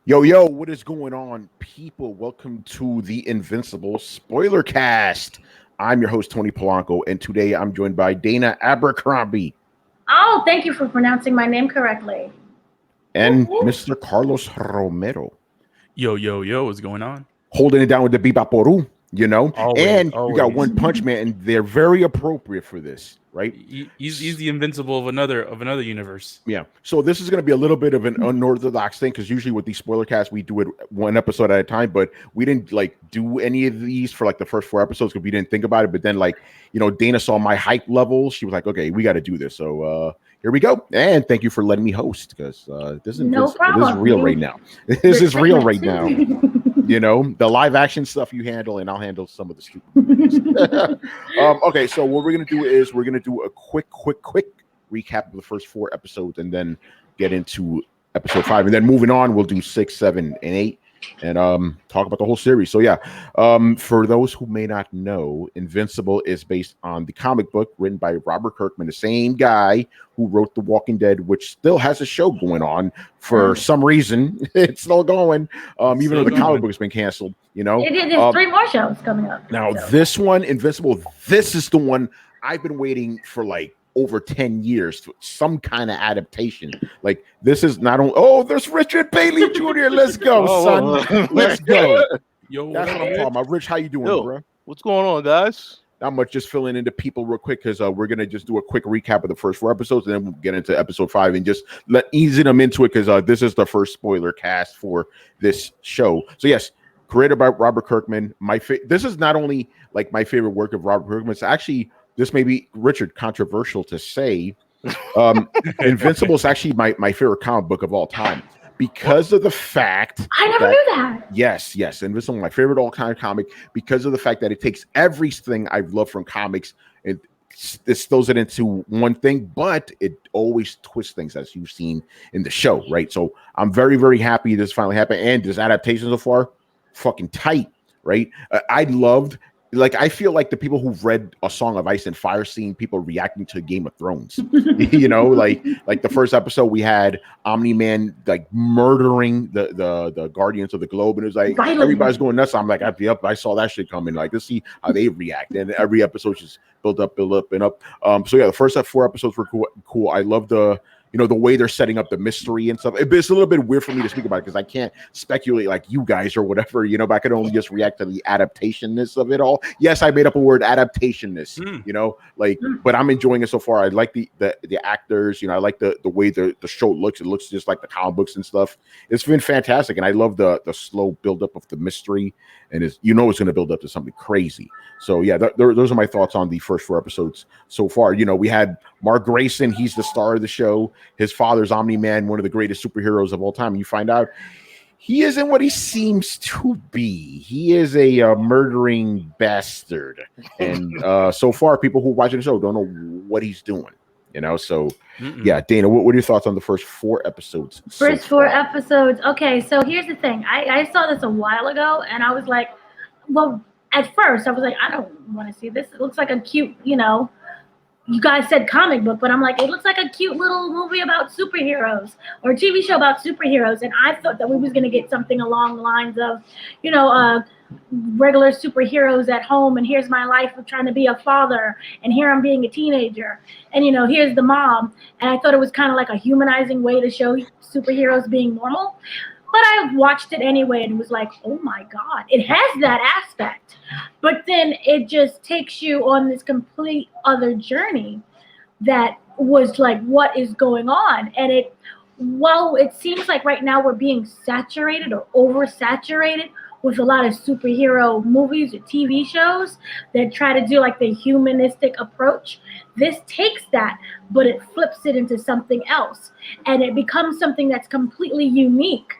Yo, what is going on, people? Welcome to the Invincible Spoiler Cast. I'm your host, Tony Polanco, and today I'm joined by Dana Abercrombie Oh, thank you for pronouncing my name correctly. and Mr. Carlos Romero, Yo, what's going on? holding it down with the Bibaporu, you know? Always, And you got always. One Punch Man, and they're very appropriate for this, right? He's the invincible of another universe. Yeah. So this is going to be a little bit of an unorthodox thing because usually with these spoiler casts, we do it one episode at a time, but we didn't like do any of these for like the first 4 episodes because we didn't think about it. But then Dana saw my hype level. She was like, okay, we got to do this. So here we go. And thank you for letting me host because this is real right now. This is real right now. You know, the live action stuff you handle, and I'll handle some of the stupid movies. Okay, so what we're going to do is we're going to do a quick recap of the first 4 episodes and then get into episode 5. And then moving on, we'll do 6, 7, and 8 and talk about the whole series. So yeah, for those who may not know, Invincible is based on the comic book written by Robert Kirkman, the same guy who wrote The Walking Dead, which still has a show going on for some reason. It's still going, even though the comic book has been canceled. You know, there's 3 more shows coming up. Now this one, Invincible, this is the one I've been waiting for like over 10 years to some kind of adaptation. Like this is not only there's Richard Bailey Jr. Let's go, son. Let's go. Yo, that's what I'm talking about. Rich, how you doing, bro? What's going on, guys? Not much, just filling into people real quick because we're gonna just do a quick recap of the first 4 episodes and then we'll get into episode 5 and just easing them into it because this is the first spoiler cast for this show. So yes, created by Robert Kirkman. This is not only like my favorite work of Robert Kirkman, it's actually, this may be, Richard, controversial to say. Invincible is actually my favorite comic book of all time because of the fact I never knew that. Yes. Invincible, my favorite all-time comic, because of the fact that it takes everything I've loved from comics and distills it into one thing, but it always twists things as you've seen in the show, right? So I'm very, very happy this finally happened. And this adaptation so far, fucking tight, right? I feel like the people who've read A Song of Ice and Fire, seeing people reacting to Game of Thrones, you know, like the first episode we had Omni-Man like murdering the Guardians of the Globe, and it was like everybody's going nuts. I'm like, I saw that shit coming. Like, let's see how they react. And every episode just build up, and up. So yeah, the first 4 episodes were cool. I love the way they're setting up the mystery and stuff. It's a little bit weird for me to speak about it because I can't speculate like you guys or whatever, but I can only just react to the adaptationness of it all. Yes, I made up a word, adaptationness, but I'm enjoying it so far. I like the actors, I like the way the show looks. It looks just like the comic books and stuff. It's been fantastic. And I love the slow buildup of the mystery. And it's going to build up to something crazy. So yeah, those are my thoughts on the first 4 episodes so far. We had Mark Grayson. He's the star of the show. His father's Omni-Man, one of the greatest superheroes of all time. And you find out he isn't what he seems to be. He is a murdering bastard. And so far, people who are watching the show don't know what he's doing. So yeah, Dana, what are your thoughts on the first 4 episodes? First 4 episodes. Okay, so here's the thing. I saw this a while ago, and I was like, well, at first I was like, I don't want to see this. It looks like a cute, you guys said comic book, but I'm like, it looks like a cute little movie about superheroes or a TV show about superheroes. And I thought that we was going to get something along the lines of, regular superheroes at home. And here's my life of trying to be a father. And here I'm being a teenager. And, here's the mom. And I thought it was kind of like a humanizing way to show superheroes being normal. But I watched it anyway and was like, oh my God, it has that aspect. But then it just takes you on this complete other journey that was like, what is going on? And it seems like right now we're being saturated or oversaturated with a lot of superhero movies or TV shows that try to do like the humanistic approach. This takes that, but it flips it into something else. And it becomes something that's completely unique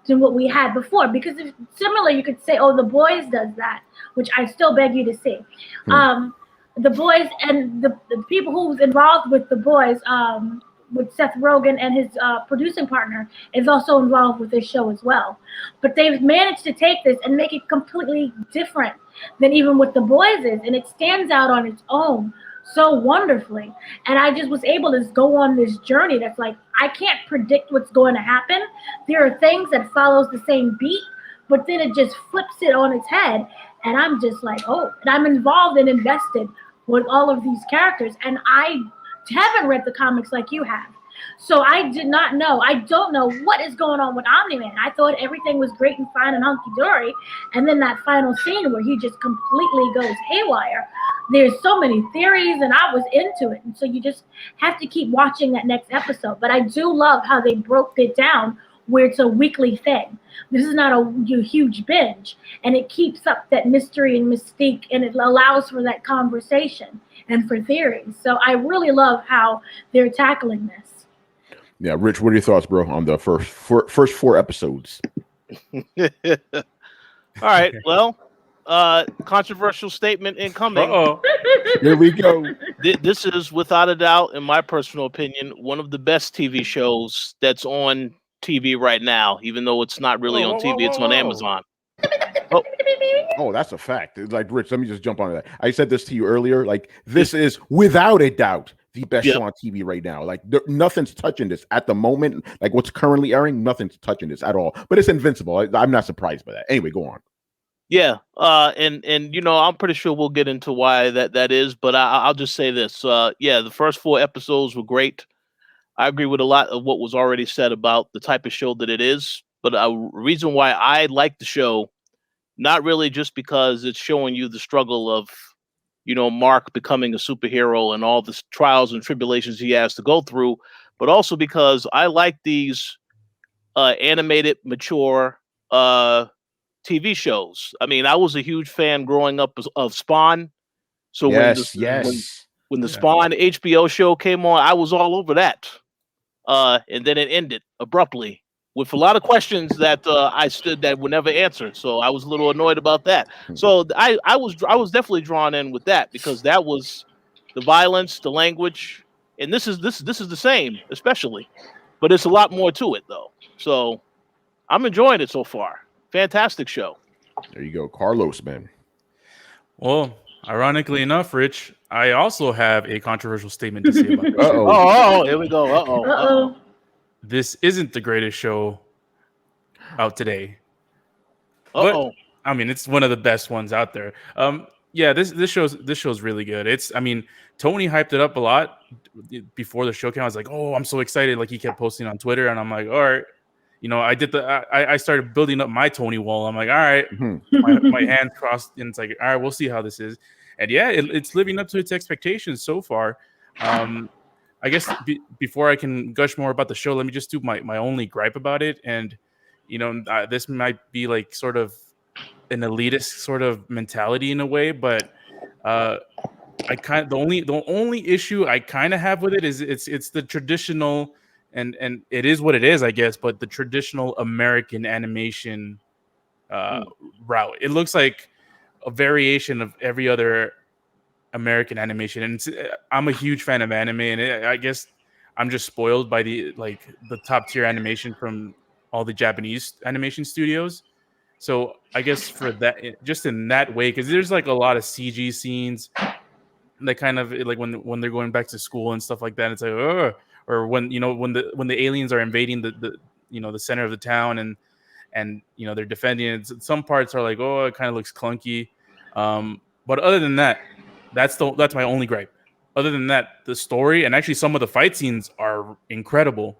than what we had before, because if similar, you could say, The Boys does that, which I still beg you to see. The Boys and the people who's involved with The Boys, with Seth Rogen and his producing partner, is also involved with this show as well. But they've managed to take this and make it completely different than even what The Boys is, and it stands out on its own. so wonderfully. And I just was able to go on this journey that's like, I can't predict what's going to happen. There are things that follows the same beat, but then it just flips it on its head. And I'm just like, oh, and I'm involved and invested with all of these characters. And I haven't read the comics like you have. So I did not know. I don't know what is going on with Omni-Man. I thought everything was great and fine and hunky-dory. And then that final scene where he just completely goes haywire. There's so many theories and I was into it. And so you just have to keep watching that next episode. But I do love how they broke it down where it's a weekly thing. This is not a huge binge. And it keeps up that mystery and mystique, and it allows for that conversation and for theories. So I really love how they're tackling this. Yeah, Rich, what are your thoughts, bro, on the first four episodes? All right. Well, controversial statement incoming. Uh-oh. Here we go. This is, without a doubt, in my personal opinion, one of the best TV shows that's on TV right now, even though it's not really on TV. It's on Amazon. Oh, that's a fact. It's like, Rich, let me just jump on that. I said this to you earlier. Like, this is, without a doubt, the best show on TV right now. Like, nothing's touching this at the moment. Like, what's currently airing, nothing's touching this at all. But it's invincible. I'm not surprised by that. Anyway, go on. Yeah, and you know, I'm pretty sure we'll get into why that is, but I'll just say this. Yeah, the first 4 episodes were great. I agree with a lot of what was already said about the type of show that it is, but a reason why I like the show, not really just because it's showing you the struggle of, you know, Mark becoming a superhero and all the trials and tribulations he has to go through, but also because I like these animated, mature TV shows. I mean, I was a huge fan growing up of Spawn. So when the Spawn HBO show came on, I was all over that. And then it ended abruptly with a lot of questions that that were never answered. So I was a little annoyed about that. So I was definitely drawn in with that because that was the violence, the language, and this is the same, especially, but it's a lot more to it though. So I'm enjoying it so far. Fantastic show. There you go, Carlos, man. Well, ironically enough, Rich, I also have a controversial statement to say about this. Oh, here we go. This isn't the greatest show out today. But, I mean, it's one of the best ones out there. Yeah, this show's really good. I mean, Tony hyped it up a lot before the show came out. I was like, oh, I'm so excited. Like, he kept posting on Twitter, and I'm like, all right. You know, I started building up my Tony wall. I'm like, all right, my hands crossed, and it's like, all right, we'll see how this is. And yeah, it's living up to its expectations so far. I guess before I can gush more about the show, let me just do my only gripe about it. And, you know, this might be like sort of an elitist sort of mentality in a way, but the only issue I kind of have with it is it's the traditional. And it is what it is, I guess, but the traditional American animation route. It looks like a variation of every other American animation. And I'm a huge fan of anime, and I guess I'm just spoiled by the top tier animation from all the Japanese animation studios. So I guess for that, just in that way, because there's like a lot of CG scenes that kind of like when they're going back to school and stuff like that. It's like, ugh. Or when the aliens are invading the center of the town and you know they're defending it. Some parts are like, oh, it kind of looks clunky. But other than that, that's my only gripe. Other than that, the story and actually some of the fight scenes are incredible.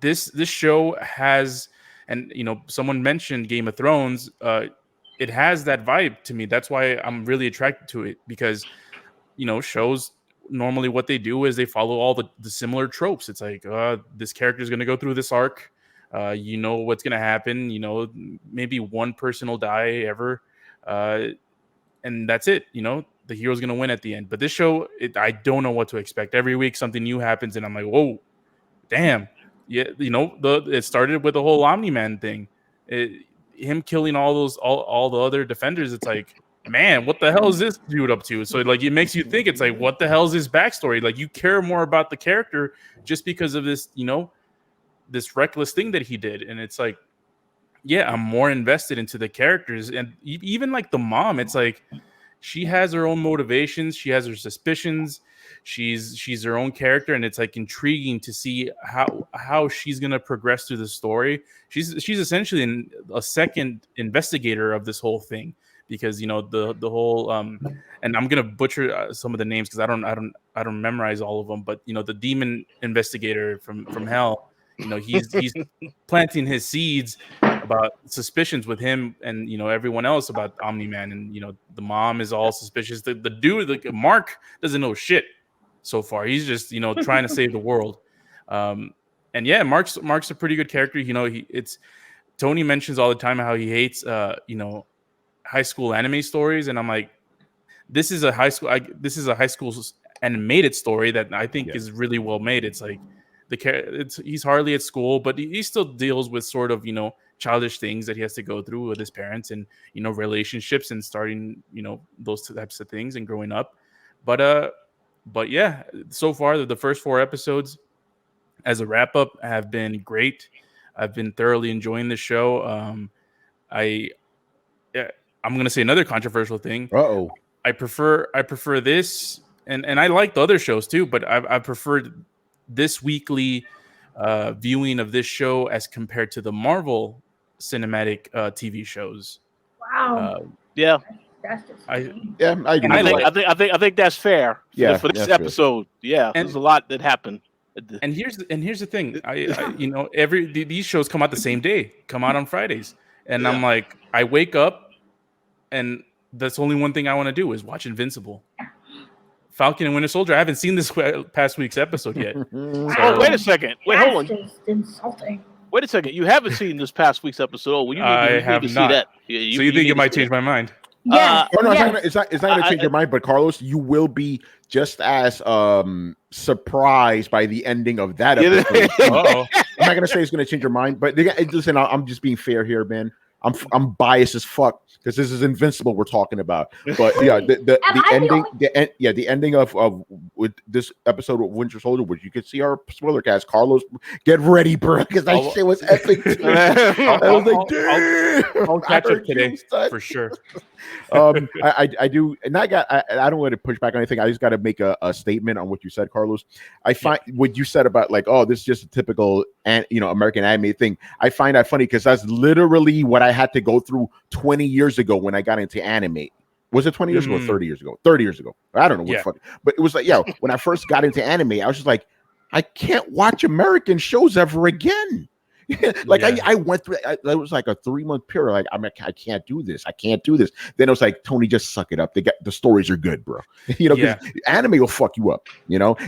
This show has, and you know, someone mentioned Game of Thrones. It has that vibe to me. That's why I'm really attracted to it, because you know, shows normally what they do is they follow all the similar tropes. It's like this character is going to go through this arc. You know what's going to happen. You know, maybe one person will die ever, and that's it. You know, the hero's going to win at the end. But this show, I don't know what to expect. Every week something new happens, and I'm like, whoa, damn. Yeah, you know, it started with the whole Omni-Man thing. Him killing all the other defenders. It's like, man, what the hell is this dude up to? So like it makes you think, it's like, what the hell is his backstory? Like you care more about the character just because of this, you know, this reckless thing that he did. And it's like, yeah, I'm more invested into the characters. And even like the mom, it's like, she has her own motivations, she has her suspicions, she's her own character, and it's like intriguing to see how she's gonna progress through the story. She's essentially a second investigator of this whole thing, because the whole and I'm gonna butcher some of the names because I don't memorize all of them, but the demon investigator from hell, he's planting his seeds about suspicions with him and everyone else about Omni-Man, and the mom is all suspicious. The dude, Mark, doesn't know shit so far. He's just trying to save the world. And yeah, Mark's a pretty good character. It's Tony mentions all the time how he hates high school anime stories, and I'm like, this is a high school animated story that I think is really well made. It's like he's hardly at school, but he still deals with sort of childish things that he has to go through with his parents, and relationships, and starting those types of things and growing up. But yeah, so far the first 4 episodes as a wrap up have been great. I've been thoroughly enjoying the show. I'm gonna say another controversial thing. I prefer this, and I like the other shows too, but I preferred this weekly viewing of this show as compared to the Marvel cinematic TV shows. Wow. Yeah. That's just I agree. I think that's fair. For this episode. Fair. Yeah, there's a lot that happened. And here's the thing. These shows come out the same day, come out on Fridays, and I'm like, I wake up, and that's only one thing I want to do is watch Invincible. Falcon and Winter Soldier. I haven't seen this past week's episode yet. Oh, wait a second. Wait, hold on. That's just insulting. Wait a second. You haven't seen this past week's episode. Oh, well, you need to see that. Yeah, so you think it might change my mind? Yes. It's not going to change your mind, but Carlos, you will be just as surprised by the ending of that episode. I'm not going to say it's going to change your mind, but listen, I'm just being fair here, man. I'm biased as fuck because this is Invincible we're talking about. But yeah, the ending of with this episode of Winter Soldier, which you can see our spoiler cast. Carlos, get ready, bro, because that shit was epic. I'll catch up today for sure. I do, and I don't want to push back on anything. I just got to make a statement on what you said, Carlos. I find what you said about like, oh, this is just a typical American anime thing. I find that funny because that's literally what I had to go through 20 years ago when I got into anime. Was it 20 years ago or 30 years ago? 30 years ago. I don't know what fuck. But it was like, when I first got into anime, I was just like, I can't watch American shows ever again. I went through it was like a 3-month period. Like, I can't do this. I can't do this. Then it was like, Tony, just suck it up. The stories are good, bro. Because anime will fuck you up,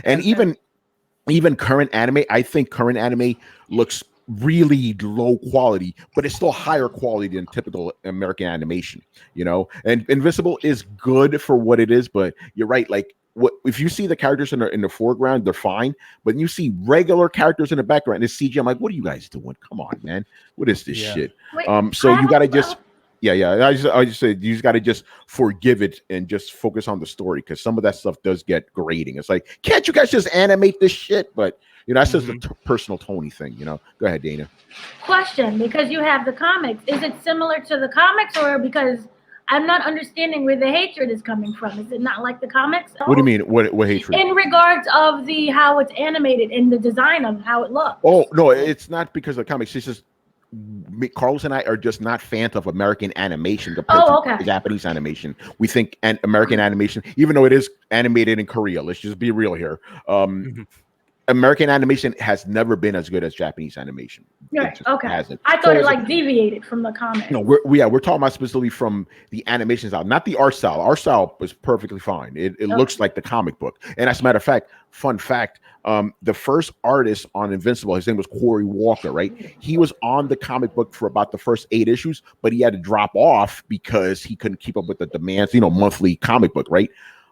and even current anime, I think current anime looks really low quality, but it's still higher quality than typical American animation, and Invincible is good for what it is, but you're right. Like, what if you see the characters in the foreground, they're fine, but you see regular characters in the background, it's CG. I'm like, what are you guys doing? Come on, man. What is this shit? Wait, so you gotta just I just said you just gotta just forgive it and just focus on the story, because some of that stuff does get grating. It's like, can't you guys just animate this shit? But that's just a personal Tony thing. Go ahead, Dana. Question, because you have the comics, is it similar to the comics, or because I'm not understanding where the hatred is coming from? Is it not like the comics? What do you mean? What hatred? In regards of how it's animated and the design of how it looks. Oh no, it's not because of the comics. It's just Carlos and I are just not fans of American animation compared to Japanese animation. We think American animation, even though it is animated in Korea, let's just be real here. American animation has never been as good as Japanese animation. Right. Okay. Hasn't. I thought it deviated from the comics. No, we're talking about specifically from the animation style, not the art style. Our style was perfectly fine. It looks like the comic book. And as a matter of fact, fun fact, the first artist on Invincible, his name was Corey Walker, right? He was on the comic book for about the first 8 issues, but he had to drop off because he couldn't keep up with the demands, monthly comic book, right?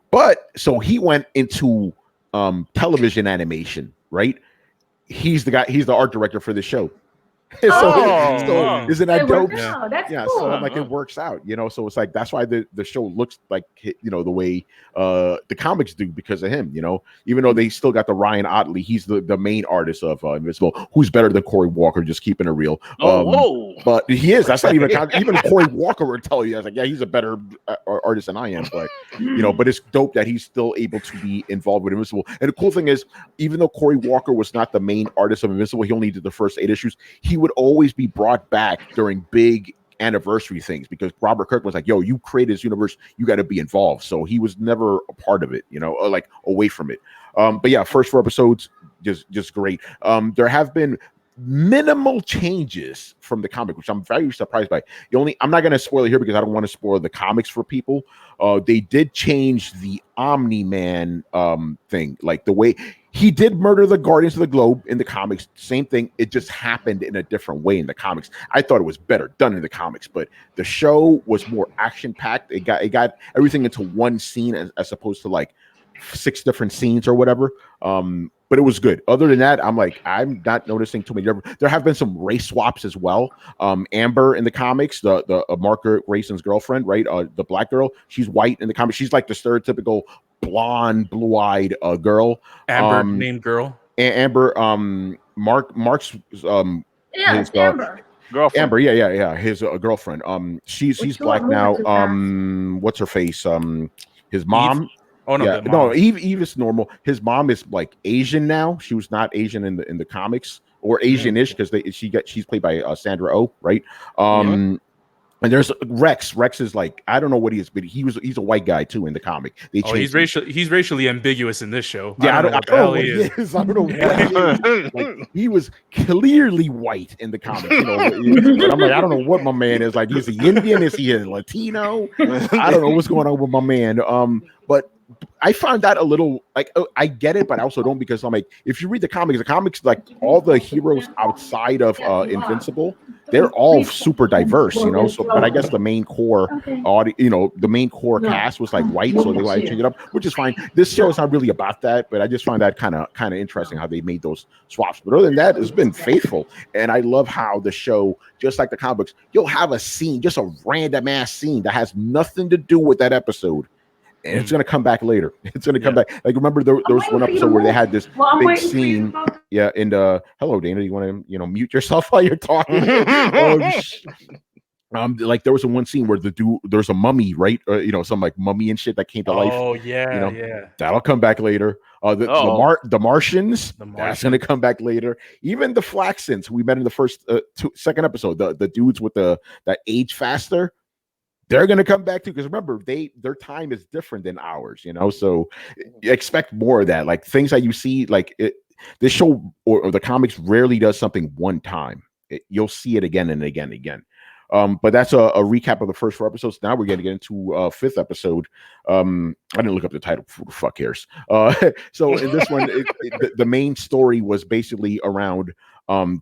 But so he went into television animation, right? He's the art director for the show. Oh. Isn't that It dope? worked out. That's Yeah, cool. so like it works out, so it's like that's why the show looks like the way the comics do because of him, even though they still got the Ryan Otley, he's the main artist of Invincible, who's better than Cory Walker, just keeping it real. Whoa. But he is. That's not even even Cory Walker would tell you. I was like, yeah, he's a better artist than I am. But but it's dope that he's still able to be involved with Invincible. And the cool thing is, even though Cory Walker was not the main artist of Invincible, he only did the first 8 issues. He would always be brought back during big anniversary things because Robert Kirkman was like, yo, you created this universe, you got to be involved. So he was never a part of it, or like away from it. But yeah, first 4 episodes, just great. There have been minimal changes from the comic, which I'm very surprised by. I'm not going to spoil it here because I don't want to spoil the comics for people. They did change the Omni-Man thing, like the way he did murder the Guardians of the Globe in the comics. Same thing. It just happened in a different way in the comics. I thought it was better done in the comics, but the show was more action packed. It got everything into one scene as opposed to like 6 different scenes or whatever. But it was good. Other than that, I'm not noticing too many different. There have been some race swaps as well. Amber in the comics, the Margaret Grayson's girlfriend, right? The black girl, she's white in the comics. She's like the stereotypical blonde, blue-eyed girl. Amber named girl. Amber. Mark's. It's Amber. Girlfriend. Amber. Yeah. His girlfriend. She's black now. What's her face? His mom. Eve? Oh no, yeah, no. Eve is normal. His mom is like Asian now. She was not Asian in the comics, or Asian-ish because she's played by Sandra Oh, right? And there's Rex. Rex is like, I don't know what he is, but he's a white guy too in the comic. He's racially ambiguous in this show. Yeah, I don't know what he is. I don't know what he is. Like, he was clearly white in the comics. But I'm like, I don't know what my man is. Like, is he Indian? Is he a Latino? I don't know what's going on with my man. But I found that a little like, I get it, but I also don't, because I'm like, if you read the comics, like all the heroes outside of Invincible, they're all super diverse, So, but I guess the main core the main core cast was like white, so they like change it up, which is fine. This show is not really about that, but I just find that kind of interesting how they made those swaps. But other than that, it's been faithful, and I love how the show, just like the comics, you'll have a scene, just a random ass scene that has nothing to do with that episode. And it's going to come back later. It's going to come back. Like, remember there was one episode where they had this big scene. Yeah. And hello, Dana. You want to, mute yourself while you're talking? Like there was one scene where there's a mummy, right? Some like mummy and shit that came to life. Oh yeah, yeah. That'll come back later. The Martians, that's going to come back later. Even the Flaxons, who we met in the second episode, the dudes with that age faster. They're going to come back too, because remember, their time is different than ours, so expect more of that. Like things that you see, like this show or the comics rarely does something one time. You'll see it again and again and again. But that's a recap of the first 4 episodes. Now we're going to get into 5th episode. I didn't look up the title. Who the fuck cares? So in this one, the main story was basically around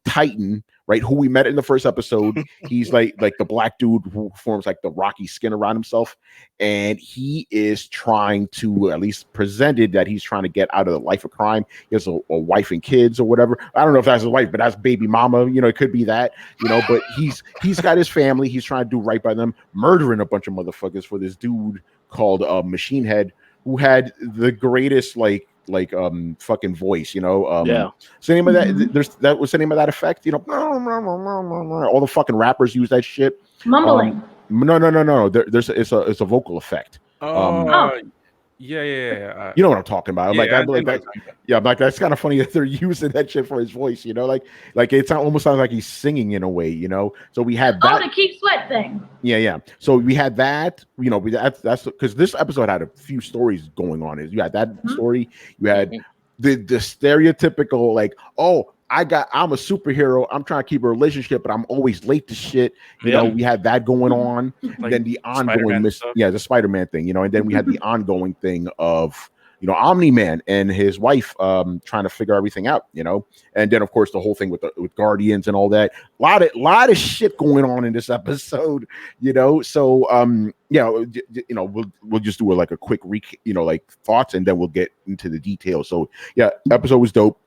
Titan, right? Who we met in the first episode. He's like the black dude who forms like the rocky skin around himself, and he is trying to, at least presented, that he's trying to get out of the life of crime. He has a wife and kids or whatever. I don't know if that's his wife, but that's baby mama. It could be that. But he's got his family. He's trying to do right by them, murdering a bunch of motherfuckers for this dude called Machine Head, who had the greatest fucking voice, yeah. So the name of that, that was the name of that effect, all the fucking rappers use that shit. Mumbling. No. It's a vocal effect. Yeah. You know what I'm talking about. I'm like, that's kind of funny that they're using that shit for his voice, like it almost sounds like he's singing in a way, So we had that. The Keith Sweat thing. Yeah. So we had that, that's because this episode had a few stories going on. You had that story, you had the stereotypical, like, oh, I'm a superhero, I'm trying to keep a relationship, but I'm always late to shit. We had that going on. Like then the ongoing the Spider-Man thing, and then we had the ongoing thing of Omni-Man and his wife trying to figure everything out, and then of course the whole thing with Guardians and all that. Lot of shit going on in this episode, So we'll just do like a quick like thoughts, and then we'll get into the details. So yeah, episode was dope.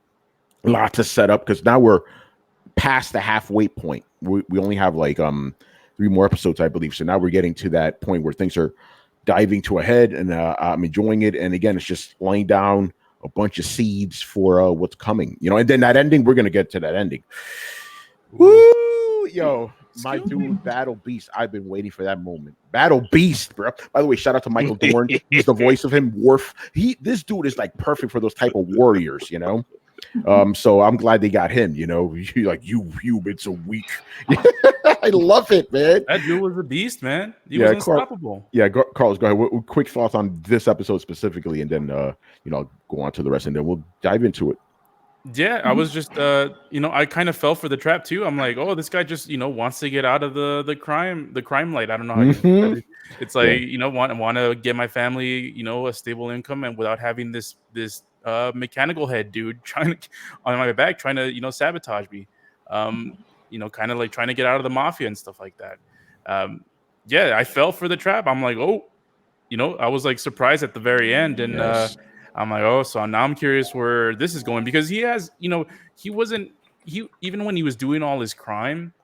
Lot to set up, because now we're past the halfway point. We only have like 3 more episodes, I believe. So now we're getting to that point where things are diving to a head, and I'm enjoying it. And again, it's just laying down a bunch of seeds for what's coming, and then that ending, we're gonna get to that ending. Woo, yo, my dude, Battle Beast. I've been waiting for that moment. Battle Beast, bro. By the way, shout out to Michael Dorn. He's the voice of him. Worf. This dude is like perfect for those type of warriors, So I'm glad they got him. Like you been so weak. I love it, man. That dude was a beast, man. He was unstoppable. Carlos, go ahead. Quick thoughts on this episode specifically, and then go on to the rest, and then we'll dive into it. Yeah, I was just I kind of fell for the trap too. I'm like, oh, this guy just wants to get out of the crime light. I don't know how you it's like want to get my family a stable income, and without having this mechanical head dude trying to on my back trying to sabotage me, kind of like trying to get out of the mafia and stuff like that. I fell for the trap. I'm like, oh, I was like surprised at the very end, and yes. I'm like, oh, so now I'm curious where this is going, because he has, even when he was doing all his crime,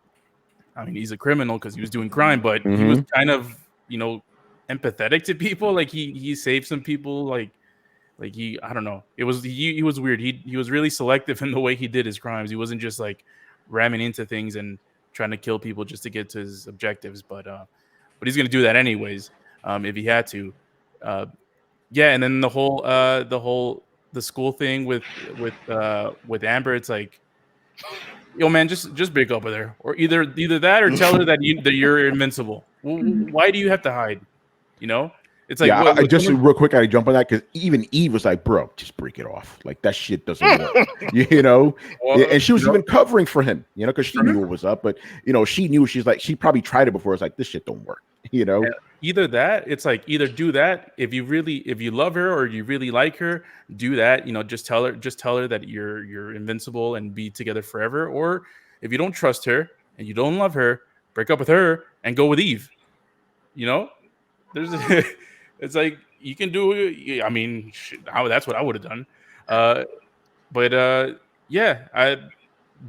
I mean, he's a criminal because he was doing crime, but he was kind of, empathetic to people. Like he saved some people, like I don't know. He was weird. He was really selective in the way he did his crimes. He wasn't just like ramming into things and trying to kill people just to get to his objectives. But he's gonna do that anyways, if he had to. And then the school thing with Amber, it's like, yo, man, just break up with her, or either that or tell her that you're invincible. Why do you have to hide? It's like, I just real quick, I jump on that because even Eve was like, bro, just break it off. Like that shit doesn't work, Well, and she was even covering for him, because she knew what was up, but she knew. She's like, she probably tried it before. It's like, this shit don't work, Either that, it's like, either do that if you love her or you really like her, do that. Just tell her that you're invincible and be together forever. Or if you don't trust her and you don't love her, break up with her and go with Eve. There's it's like, you can do it. I mean, that's what I would have done.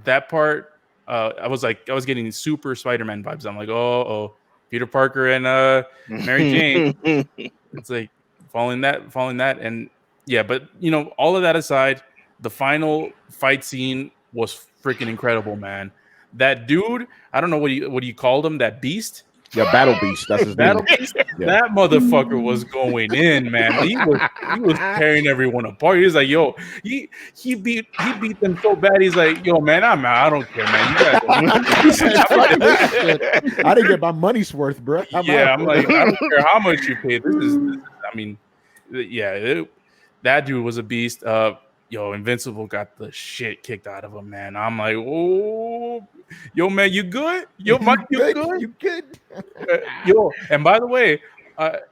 That part, I was getting super Spider-Man vibes. I'm like, oh, Peter Parker and Mary Jane. It's like following that, and but all of that aside, the final fight scene was freaking incredible, man. That dude, I don't know what you called him, that beast. Yeah, Battle Beast. That's his name. Beast. Yeah. That motherfucker was going in, man. He was tearing everyone apart. He was like, yo, he beat them so bad. He's like, yo, man, I'm out. I don't care, man. You guys I didn't get my money's worth, bro. I'm like, I don't care how much you paid. This is I mean, that dude was a beast. Invincible got the shit kicked out of him, man. I'm like, oh, yo, man, you good? Yo, Mike, you good? You good? And by the way,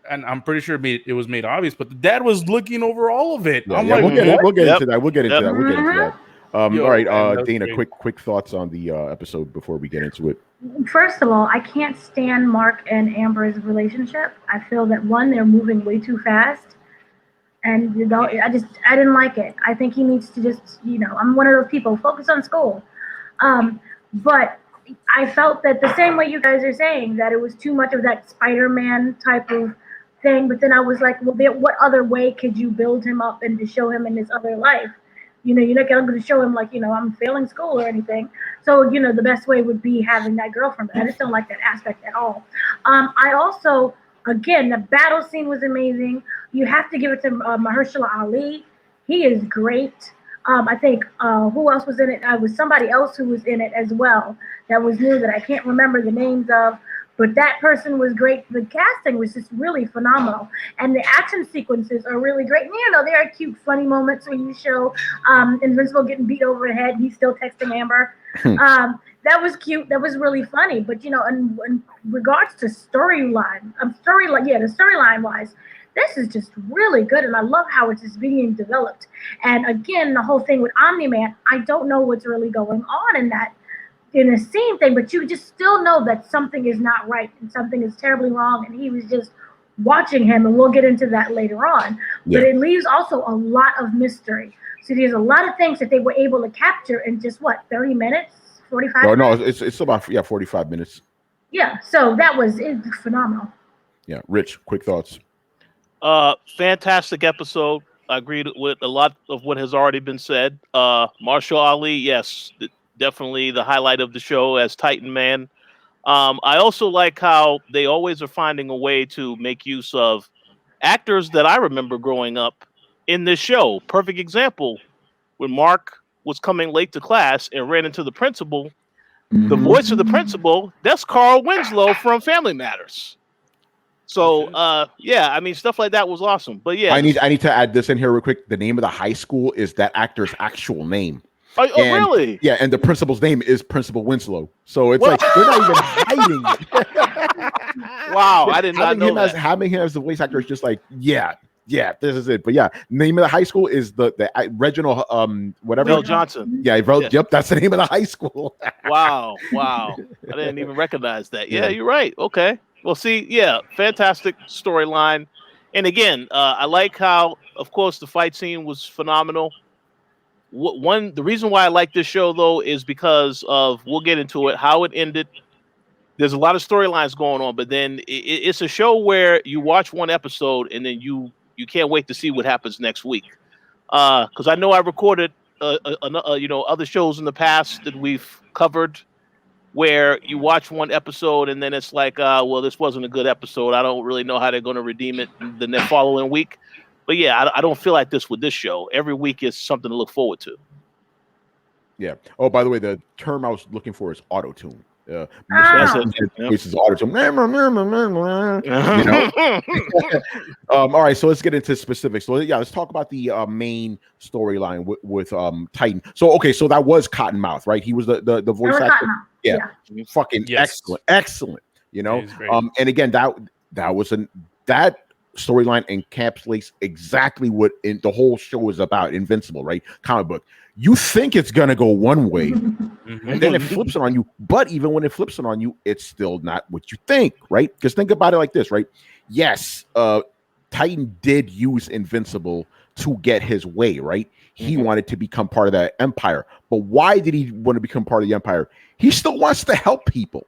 and I'm pretty sure it was made obvious, but the dad was looking over all of it. Like, we'll get into that. We'll get into that. All right, Dana, quick thoughts on the episode before we get into it. First of all, I can't stand Mark and Amber's relationship. I feel that they're moving way too fast. And I didn't like it. I think he needs to just, I'm one of those people, focus on school. But I felt that the same way you guys are saying, that it was too much of that Spider-Man type of thing. But then I was like, well, what other way could you build him up and to show him in his other life? You're not going to show him like, I'm failing school or anything. So, the best way would be having that girlfriend. But I just don't like that aspect at all. I also, again, the battle scene was amazing. You have to give it to Mahershala Ali. He is great. I think who else was in it? Was somebody else who was in it as well that was new that I can't remember the names of. But that person was great. The casting was just really phenomenal. And the action sequences are really great. And, there are cute, funny moments when you show Invincible getting beat over the head. He's still texting Amber. That was cute. That was really funny. But, in regards to storyline wise, this is just really good. And I love how it's just being developed. And again, the whole thing with Omni-Man, I don't know what's really going on in a scene thing, but you just still know that something is not right and something is terribly wrong. And he was just watching him, and we'll get into that later on. Yeah. But it leaves also a lot of mystery. So there's a lot of things that they were able to capture in just 30 minutes, 45. No, it's about 45 minutes. Yeah, so that was phenomenal. Yeah, Rich, quick thoughts. Fantastic episode. I agreed with a lot of what has already been said. Marshall Ali, yes, definitely the highlight of the show as Titan Man. I also like how they always are finding a way to make use of actors that I remember growing up in this show. Perfect example, when Mark was coming late to class and ran into the principal, the voice of the principal, that's Carl Winslow from Family Matters. So, yeah, I mean, stuff like that was awesome. But yeah, I need to add this in here real quick. The name of the high school is that actor's actual name. Oh, really? Yeah, and the principal's name is Principal Winslow. So it's like they're not even hiding. Wow, I did not know that. Having him as the voice actor is just like, yeah, this is it. But yeah, name of the high school is the Reginald whatever. Mel Johnson. Yeah, yep, that's the name of the high school. Wow. I didn't even recognize that. Yeah, you're right. Okay. Well, see, yeah, fantastic storyline. And again, I like how, of course, the fight scene was phenomenal. The reason why I like this show, though, is because of, we'll get into it, how it ended. There's a lot of storylines going on, but then it's a show where you watch one episode and then you can't wait to see what happens next week. Because I know I recorded other shows in the past that we've covered where you watch one episode and then it's like, well, this wasn't a good episode. I don't really know how they're going to redeem it the following week. But yeah, I don't feel like this with this show. Every week is something to look forward to. Yeah. Oh, by the way, the term I was looking for is auto-tune. That's it. Which is auto-tune. All right, so let's get into specifics. So yeah, let's talk about the main storyline with Titan. So okay, so that was Cottonmouth, right? He was the voice actor. Yeah. Fucking excellent. You know, and again, that was that storyline encapsulates exactly what the whole show is about. Invincible, right? Comic book. You think it's gonna go one way, and then it flips it on you. But even when it flips it on you, it's still not what you think, right? Because think about it like this, right? Yes, Titan did use Invincible to get his way, right? He wanted to become part of that empire. But why did he want to become part of the empire? He still wants to help people.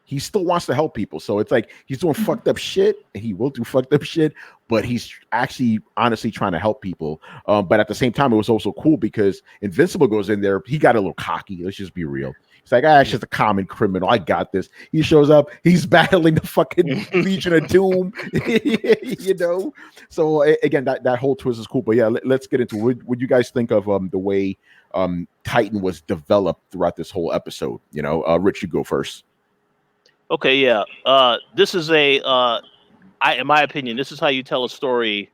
So it's like he's doing fucked up shit, and he will do fucked up shit, but he's actually honestly trying to help people. But at the same time, it was also cool because Invincible goes in there. He got a little cocky. Let's just be real. It's like, it's just a common criminal. I got this. He shows up. He's battling the fucking Legion of Doom, you know? So again, that whole twist is cool. But yeah, let's get into it. What you guys think of the way Titan was developed throughout this whole episode? You know, Rich, you go first. Okay, yeah. This is in my opinion, this is how you tell a story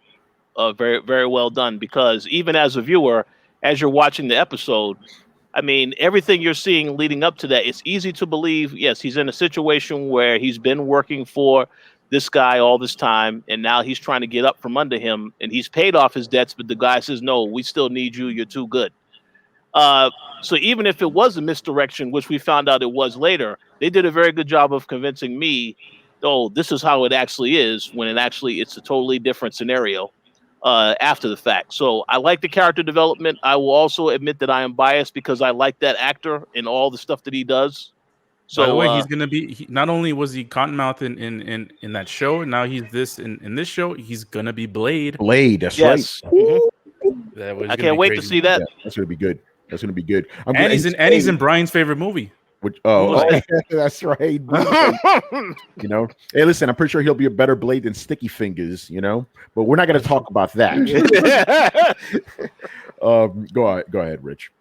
very, very well done. Because even as a viewer, as you're watching the episode, I mean, everything you're seeing leading up to that, it's easy to believe, yes, he's in a situation where he's been working for this guy all this time, and now he's trying to get up from under him, and he's paid off his debts, but the guy says, no, we still need you, you're too good. So even if it was a misdirection, which we found out it was later, they did a very good job of convincing me, oh, this is how it actually is, when it's a totally different scenario after the fact. So I like the character development. I will also admit that I am biased because I like that actor and all the stuff that he does. So by the way, he's gonna be. Not only was he Cottonmouth in that show, now he's this in this show. He's gonna be Blade. That's right. I can't wait to see that. Yeah, that's gonna be good. And he's in Brian's favorite movie. That's right. You know, hey, listen, I'm pretty sure he'll be a better Blade than Sticky Fingers, you know, but we're not going to talk about that. Go ahead, Rich.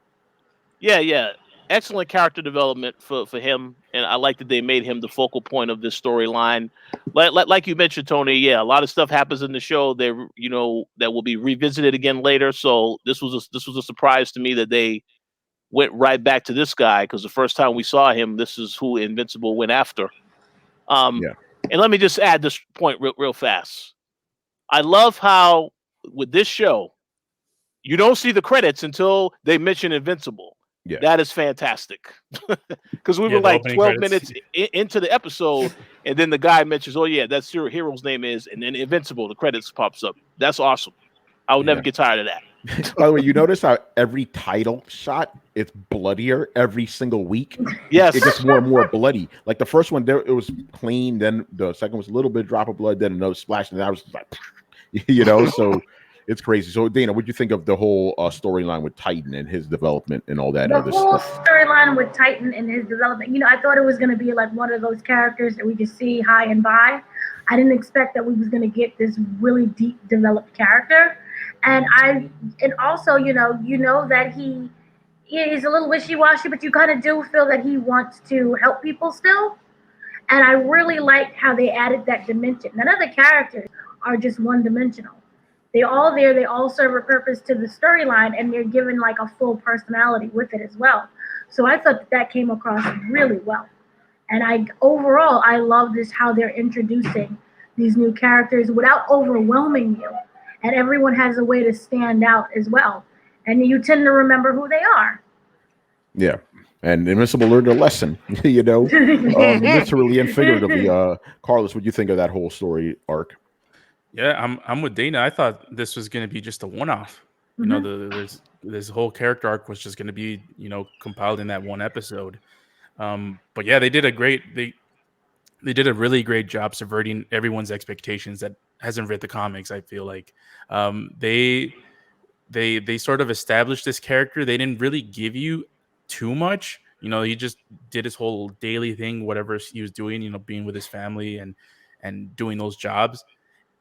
Yeah. Excellent character development for him. And I like that they made him the focal point of this storyline. Like you mentioned, Tony, yeah, a lot of stuff happens in the show that will be revisited again later. So this was a surprise to me that they went right back to this guy, because the first time we saw him, this is who Invincible went after. And let me just add this point real fast. I love how with this show, you don't see the credits until they mention Invincible. Yeah. That is fantastic. Because we were like 12 minutes into the episode, and then the guy mentions, oh yeah, that's your hero's name is, and then Invincible, the credits pops up. That's awesome. I will never get tired of that. By the way, you notice how every title shot it's bloodier every single week. Yes. It gets more and more bloody. Like the first one, there it was clean. Then the second was a little bit drop of blood. Then another splash, and that was like, So it's crazy. So Dana, what do you think of the whole storyline with Titan and his development and all that The other whole stuff? storyline with Titan and his development, I thought it was going to be like one of those characters that we just see high and by. I didn't expect that we was going to get this really deep developed character. And also, that he's a little wishy-washy, but you kind of do feel that he wants to help people still. And I really liked how they added that dimension. None of the characters are just one-dimensional. They're all there. They all serve a purpose to the storyline, and they're given like a full personality with it as well. So I thought that came across really well. And overall, I love this, how they're introducing these new characters without overwhelming you. And everyone has a way to stand out as well. And you tend to remember who they are. Yeah. And Invincible learned a lesson, literally and figuratively. Carlos, what do you think of that whole story arc? Yeah, I'm with Dana. I thought this was going to be just a one-off. This whole character arc was just going to be, compiled in that one episode. But yeah, they did a really great job subverting everyone's expectations that hasn't read the comics. I feel like they sort of established this character. They didn't really give you too much. He just did his whole daily thing, whatever he was doing, being with his family and doing those jobs.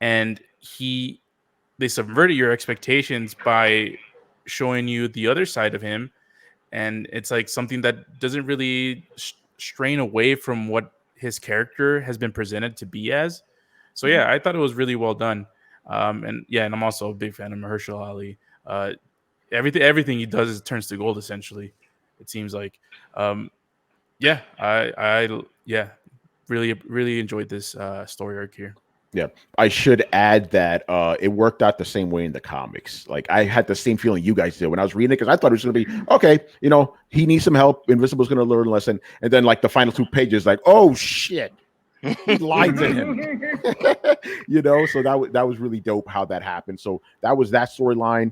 And they subverted your expectations by showing you the other side of him. And it's like something that doesn't really strain away from what his character has been presented to be as. So yeah, I thought it was really well done. And I'm also a big fan of Mahershala Ali. Everything he does turns to gold, essentially. It seems like. I really enjoyed this story arc here. Yeah, I should add that it worked out the same way in the comics. Like I had the same feeling you guys did when I was reading it, because I thought it was going to be okay. He needs some help. Invincible's going to learn a lesson, and then like the final 2 pages, like, oh shit, he lied to him. So that was really dope how that happened. So that was that storyline.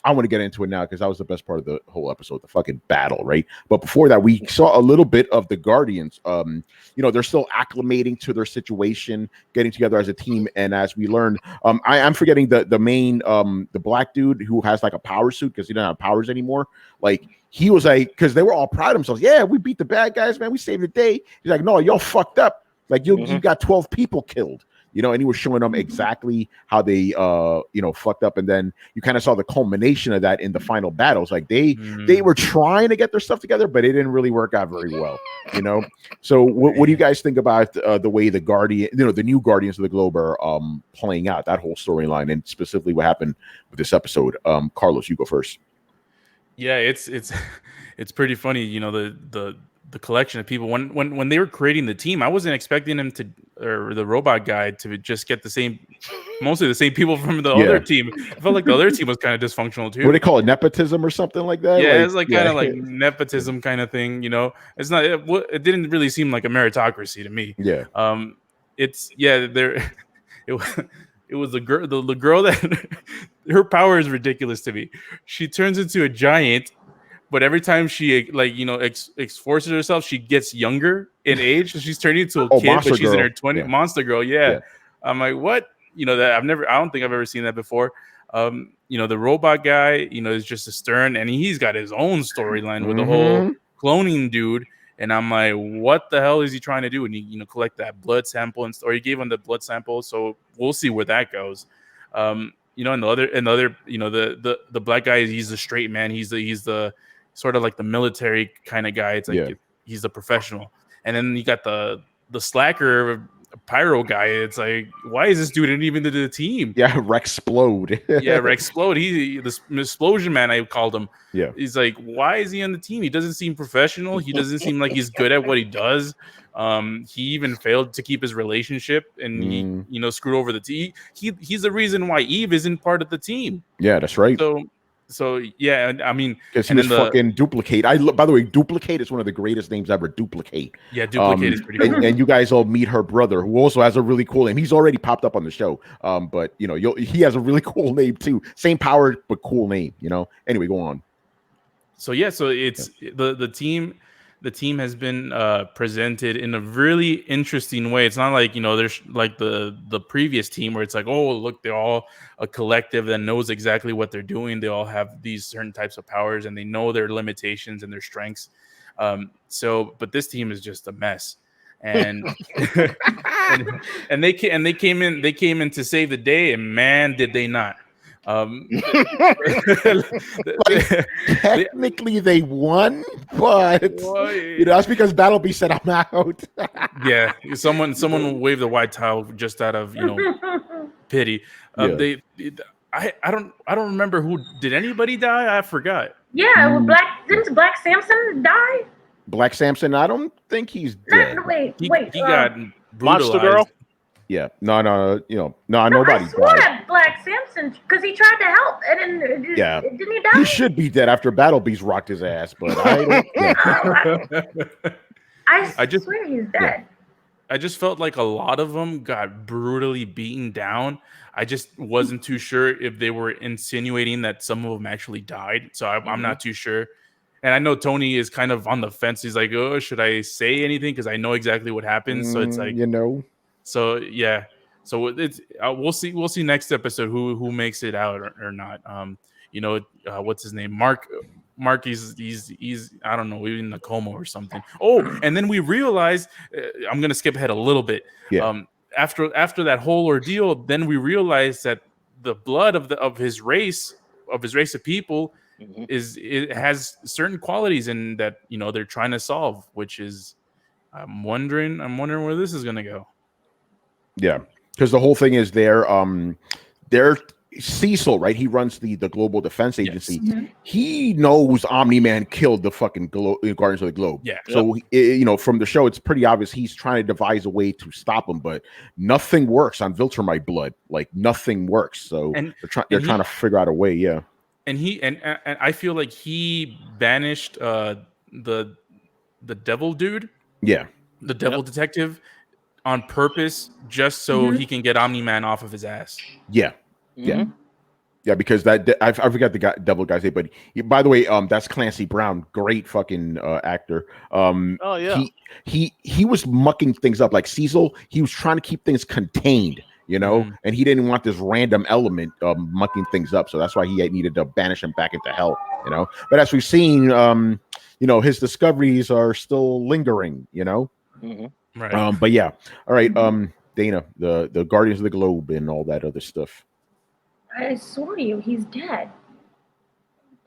I want to get into it now because that was the best part of the whole episode, the fucking battle, right? But before that, we saw a little bit of the Guardians. They're still acclimating to their situation, getting together as a team. And as we learned, I'm forgetting the main, the black dude who has like a power suit because he doesn't have powers anymore. Like he was like, because they were all proud of themselves. Yeah, we beat the bad guys, man. We saved the day. He's like, no, y'all fucked up. Like you got 12 people killed. And he was showing them exactly how they, fucked up. And then you kind of saw the culmination of that in the final battles. Like they were trying to get their stuff together, but it didn't really work out very well, So what do you guys think about the way the Guardian, the new Guardians of the Globe are playing out, that whole storyline, and specifically what happened with this episode? Carlos, you go first. Yeah, it's pretty funny, the collection of people when they were creating the team. I wasn't expecting him or the robot guy to just get mostly the same people from the other team. I felt like the other team was kind of dysfunctional too. What do they call it, nepotism or something like that? Yeah, it's like kind of like nepotism kind of thing. It's not. It didn't really seem like a meritocracy to me. Yeah. It was the girl that her power is ridiculous to me. She turns into a giant. But every time she forces herself, she gets younger in age. So she's turning into a kid, but she's in her 20s. Yeah. Monster Girl, yeah. I'm like, what? That I don't think I've ever seen that before. The robot guy, is just a stern, and he's got his own storyline with the whole cloning dude. And I'm like, what the hell is he trying to do? And he, collect that blood sample or he gave him the blood sample. So we'll see where that goes. And the black guy, he's the straight man. He's the sort of like the military kind of guy. It's like he's a professional. And then you got the slacker pyro guy. It's like, why is this dude even into the team? Yeah, Rexplode. Rexplode. He the explosion man, I called him. Yeah. He's like, why is he on the team? He doesn't seem professional. He doesn't seem like he's good at what he does. He even failed to keep his relationship, and he screwed over the team. He's the reason why Eve isn't part of the team. Yeah, that's right. So yeah, I mean, because he was fucking Duplicate. By the way, Duplicate is one of the greatest names ever. Duplicate. Yeah, Duplicate is pretty cool. And you guys all meet her brother, who also has a really cool name. He's already popped up on the show. But he has a really cool name too. Same power, but cool name. Anyway, go on. So it's the team. The team has been presented in a really interesting way. It's not like, there's like the previous team where it's like, oh, look, they're all a collective that knows exactly what they're doing. They all have these certain types of powers and they know their limitations and their strengths. But this team is just a mess. And and they came in to save the day, and man, did they not. Technically they won, but that's because Battle Beast said I'm out. Yeah, someone waved the white towel just out of pity. I don't remember who did. Anybody die? I forgot. Yeah, didn't Black Samson die? Black Samson, I don't think he's dead. He got brutalized. Monster Girl. Yeah, no, nobody. I swore at Black Samson because he tried to help, and then didn't he die? He should be dead after Battle Beast rocked his ass, but I don't. I swear he's dead. Yeah. I just felt like a lot of them got brutally beaten down. I just wasn't too sure if they were insinuating that some of them actually died. So I'm not too sure. And I know Tony is kind of on the fence. He's like, oh, should I say anything? Because I know exactly what happens. So it's like, So yeah, so it's we'll see next episode who makes it out or not. What's his name? Mark. He's I don't know, in a coma or something. Oh, and then we realized I'm gonna skip ahead a little bit. Yeah. After that whole ordeal, then we realized that the blood of his race of people it has certain qualities in that they're trying to solve, which is I'm wondering where this is gonna go. Yeah, because the whole thing is they're Cecil, right? He runs the Global Defense Agency. Yes. He knows Omni-Man killed the fucking Guardians of the Globe. Yeah. So from the show, it's pretty obvious he's trying to devise a way to stop him, but nothing works on Viltrumite blood. Like nothing works. So they're trying to figure out a way. Yeah. And I feel like he banished the devil dude. Yeah. The devil detective on purpose, just so he can get Omni-Man off of his ass. Yeah. Yeah. Yeah, because I forgot the devil guy's name, but by the way, that's Clancy Brown, great fucking actor. Oh yeah, he was mucking things up like Cecil. He was trying to keep things contained, and he didn't want this random element mucking things up. So that's why he needed to banish him back into hell, But as we've seen, his discoveries are still lingering, Right. But yeah, all right, Dana, the Guardians of the Globe and all that other stuff. I swore to you, he's dead.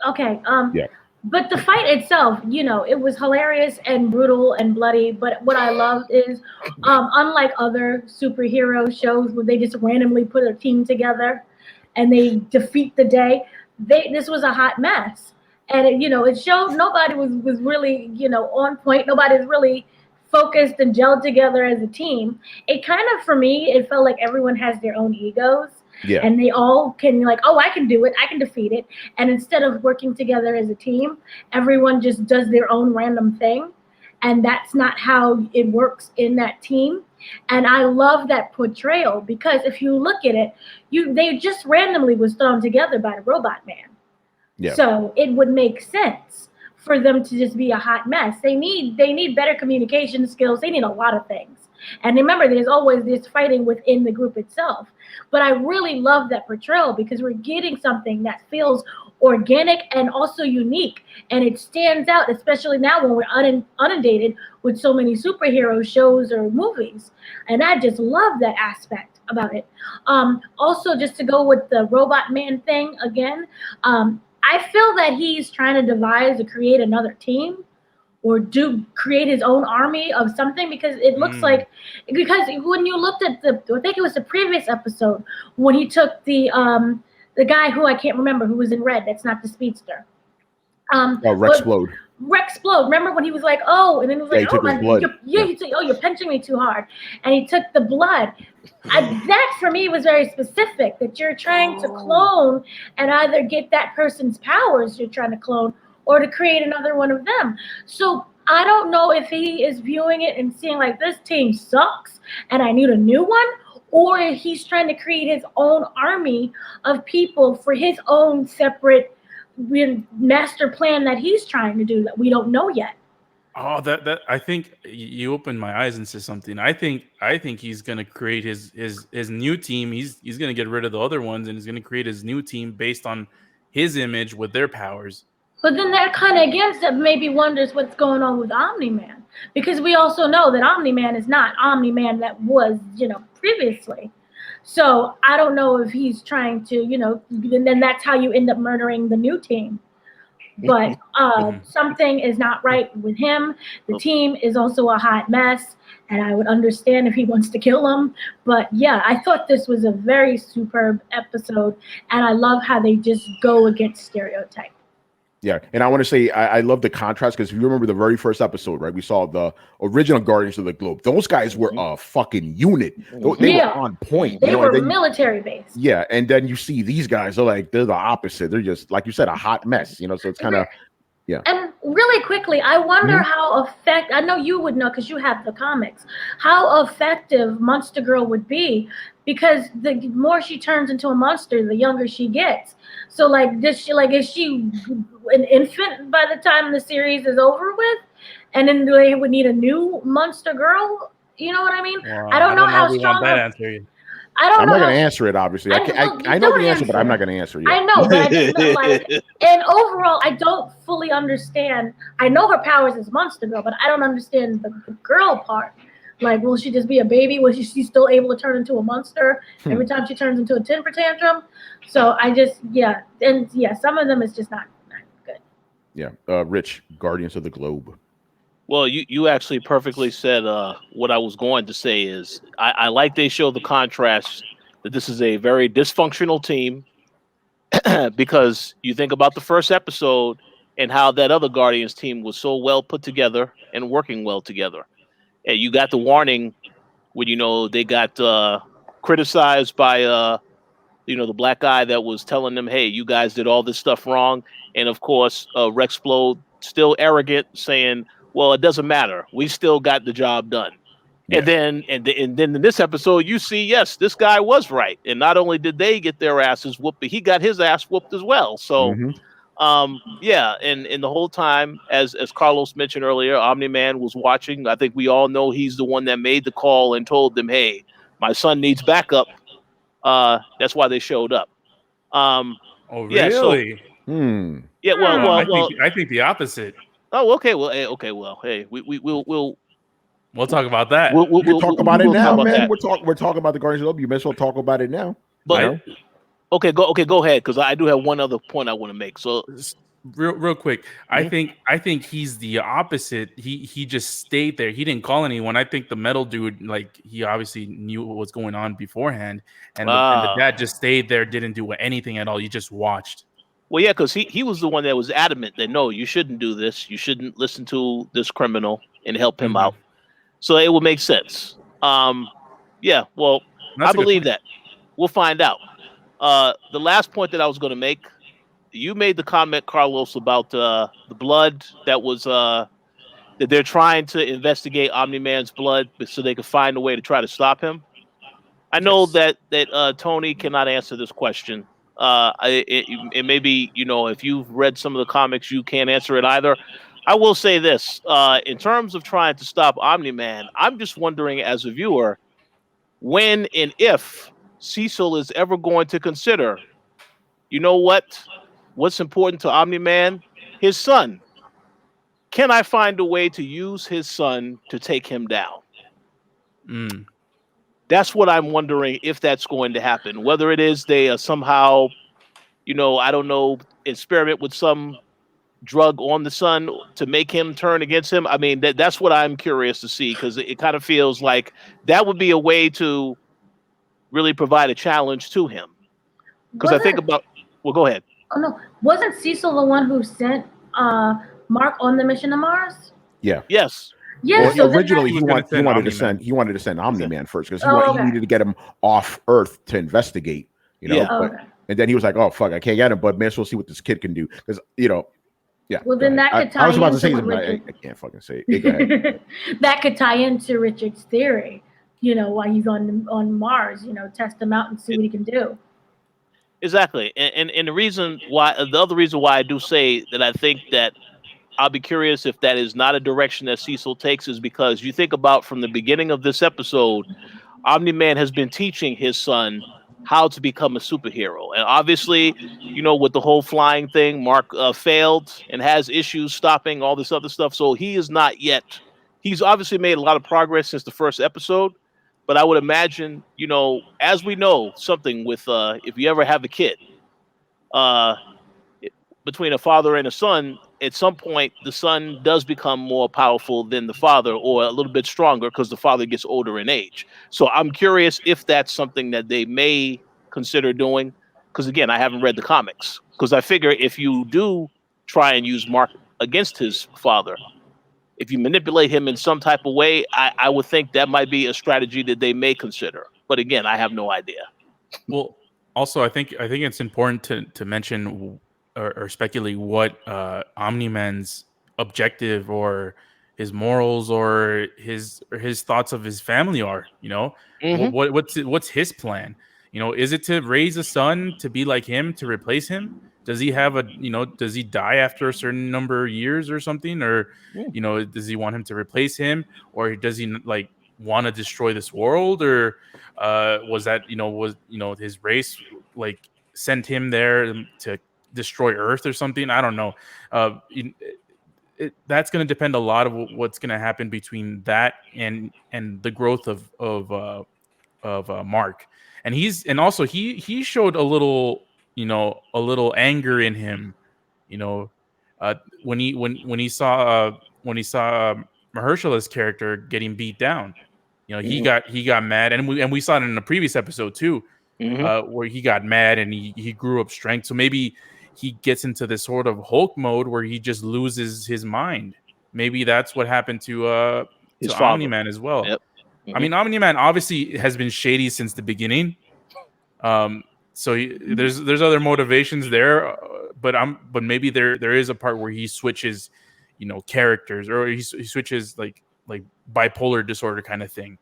Okay. Yeah. But the fight itself, it was hilarious and brutal and bloody. But what I loved is, unlike other superhero shows where they just randomly put a team together and they defeat the day, this was a hot mess. And it showed nobody was really, on point. Nobody's really focused and gelled together as a team. It kind of, for me, it felt like everyone has their own egos. Yeah. And they all can I can do it. I can defeat it. And instead of working together as a team, everyone just does their own random thing. And that's not how it works in that team. And I love that portrayal because if you look at it, they just randomly was thrown together by the Robot Man. Yeah. So it would make sense for them to just be a hot mess. They need better communication skills. They need a lot of things. And remember, there's always this fighting within the group itself. But I really love that portrayal because we're getting something that feels organic and also unique. And it stands out, especially now when we're inundated with so many superhero shows or movies. And I just love that aspect about it. Also, just to go with the Robot Man thing again, I feel that he's trying to devise or create another team or create his own army of something because it looks like, because when you looked at I think it was the previous episode when he took the guy who I can't remember who was in red, that's not the speedster. Rexplode. Rexplode. Remember when he was like, oh, and then he was like, oh, my, you're pinching me too hard. And he took the blood. That for me was very specific, that you're trying to clone and either get that person's powers you're trying to clone or to create another one of them. So I don't know if he is viewing it and seeing like this team sucks and I need a new one, or if he's trying to create his own army of people for his own separate, master plan that he's trying to do that we don't know yet. Oh, that I think you opened my eyes into something. I think he's gonna create his new team. He's gonna get rid of the other ones, and he's gonna create his new team based on his image with their powers. But then that kind of against it maybe wonders what's going on with Omni-Man, because we also know that Omni-Man is not Omni-Man that was, previously. So I don't know if he's trying to, and then that's how you end up murdering the new team. But something is not right with him. The team is also a hot mess, and I would understand if he wants to kill him. But yeah, I thought this was a very superb episode, and I love how they just go against stereotype. Yeah, and I want to say I love the contrast, because if you remember the very first episode, right? We saw the original Guardians of the Globe. Those guys were a fucking unit. They were on point. They were military based. Yeah, and then you see these guys are like, they're the opposite. They're just, like you said, a hot mess. So it's kind of, yeah. And really quickly, I wonder how effective, I know you would know because you have the comics, how effective Monster Girl would be, because the more she turns into a monster, the younger she gets. So is she an infant by the time the series is over with? And then they would need a new Monster Girl? You know what I mean? I don't know how strong that answer. I'm not going to answer it, obviously. I know the answer, but I'm not going to answer it. I know, but I just meant and overall, I don't fully understand. I know her powers is Monster Girl, but I don't understand the girl part. Like, will she just be a baby? Was she still able to turn into a monster every time she turns into a temper tantrum? So some of them is just not good. Yeah, Rich, Guardians of the Globe. Well, you actually perfectly said what I was going to say is I like they show the contrast that this is a very dysfunctional team because you think about the first episode and how that other Guardians team was so well put together and working well together. And you got the warning when, they got criticized by, the black guy that was telling them, hey, you guys did all this stuff wrong. And, of course, Rexplode, still arrogant, saying, well, it doesn't matter. We still got the job done. Yeah. And then in this episode, you see, yes, this guy was right. And not only did they get their asses whooped, but he got his ass whooped as well. So, and the whole time, as Carlos mentioned earlier, Omni-Man was watching. I think we all know he's the one that made the call and told them, hey, my son needs backup. That's why they showed up. Oh, really? Yeah, well, I think the opposite. Oh, okay. Well, hey, we'll talk about that. We'll talk about it now, man. We're talking about the Guardians of the Globe. You may as well talk about it now. But okay, go ahead, because I do have one other point I want to make. So real quick, I think he's the opposite. He just stayed there. He didn't call anyone. I think the metal dude, he obviously knew what was going on beforehand, and the dad just stayed there, didn't do anything at all. He just watched. Well, yeah, because he was the one that was adamant that no, you shouldn't do this. You shouldn't listen to this criminal and help him out. So it will make sense. Yeah, well, I believe that. We'll find out. The last point that I was going to make, you made the comment, Carlos, about the blood that was that they're trying to investigate Omni-Man's blood so they could find a way to try to stop him. I know that Tony cannot answer this question. It may be, if you've read some of the comics, you can't answer it either. I will say this, in terms of trying to stop Omni-Man, I'm just wondering as a viewer, when and if Cecil is ever going to consider, what's important to Omni-Man? His son. Can I find a way to use his son to take him down? That's what I'm wondering if that's going to happen. Whether it is they somehow, I don't know, experiment with some drug on the son to make him turn against him. I mean, that's what I'm curious to see, because it kind of feels like that would be a way to really provide a challenge to him. Because I think about, well, go ahead. Oh, no. Wasn't Cecil the one who sent Mark on the mission to Mars? Yeah. Yes. Yeah, well, so originally he wanted to send Omni-Man first, because he needed to get him off Earth to investigate, and then he was like, "Oh fuck, I can't get him, but may as well see what this kid can do," because yeah. Well, then that could tie. I was about to say something. I can't fucking say it. Go ahead. That could tie into Richard's theory. While he's on Mars, test him out and see what he can do. Exactly. And the other reason why I do say that I think that I'll be curious if that is not a direction that Cecil takes is because you think about from the beginning of this episode, Omni-Man has been teaching his son how to become a superhero. And obviously, with the whole flying thing, Mark failed and has issues stopping all this other stuff. So he is not yet, he's obviously made a lot of progress since the first episode. But I would imagine, as we know, something with, if you ever have a kid, between a father and a son, at some point the son does become more powerful than the father, or a little bit stronger because the father gets older in age. So I'm curious if that's something that they may consider doing, because again, I haven't read the comics, because I figure if you do try and use Mark against his father, if you manipulate him in some type of way, I would think that might be a strategy that they may consider. But again, I have no idea. Well, also, I think it's important to mention or speculate what Omni-Man's objective or his morals or his thoughts of his family are. What's his plan? Is it to raise a son to be like him, to replace him? Does he have does he die after a certain number of years or something? Or, does he want him to replace him? Or does he want to destroy this world? Or was that, his race sent him there to destroy Earth or something? I don't know. That's going to depend a lot of what's going to happen between that and the growth of Mark. And he showed a little anger in him, when he saw Mahershala's character getting beat down. He got mad, and we saw it in a previous episode too, where he got mad and he grew up strength. So maybe he gets into this sort of Hulk mode where he just loses his mind. Maybe that's what happened to Omni-Man as well. Yep. I mean, Omni-Man obviously has been shady since the beginning. So there's other motivations there, but maybe there is a part where he switches, characters, or he switches like bipolar disorder kind of thing.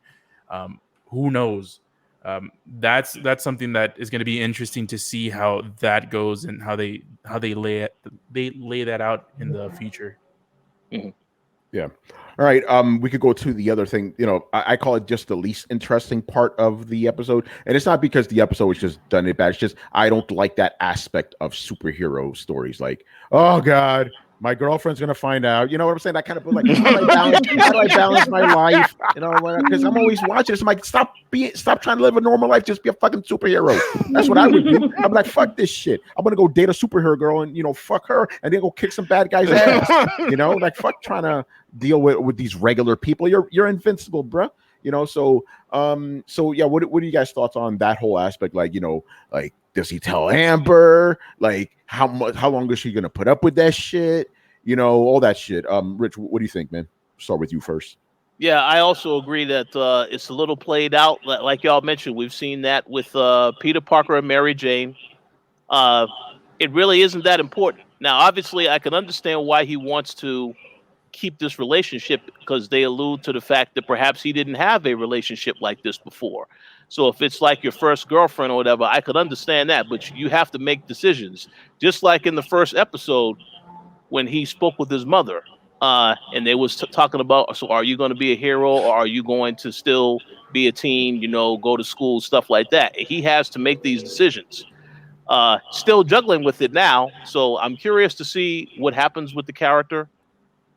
Who knows? That's something that is going to be interesting to see how that goes and how they lay that out in the future. Mm-hmm. Yeah. All right. We could go to the other thing. I call it just the least interesting part of the episode, and it's not because the episode was just done it bad. It's just I don't like that aspect of superhero stories. Like, oh God, my girlfriend's gonna find out. You know what I'm saying? That kind of like, how do I balance my life? Because I'm always watching this. I'm like, stop trying to live a normal life. Just be a fucking superhero. That's what I would do. I'm like, fuck this shit. I'm gonna go date a superhero girl and fuck her, and then go kick some bad guy's ass. Like fuck trying to deal with these regular people. You're invincible, bro. So yeah. What are you guys' thoughts on that whole aspect? Like, does he tell Amber? Like, how long is she gonna put up with that shit? All that shit. Rich, what do you think, man? Start with you first. Yeah, I also agree that it's a little played out. Like y'all mentioned, we've seen that with Peter Parker and Mary Jane. It really isn't that important. Now, obviously, I can understand why he wants to keep this relationship, because they allude to the fact that perhaps he didn't have a relationship like this before. So if it's like your first girlfriend or whatever, I could understand that, but you have to make decisions. Just like in the first episode when he spoke with his mother, and they was talking about, so are you going to be a hero, or are you going to still be a teen, go to school, stuff like that. He has to make these decisions. Still juggling with it now. So I'm curious to see what happens with the character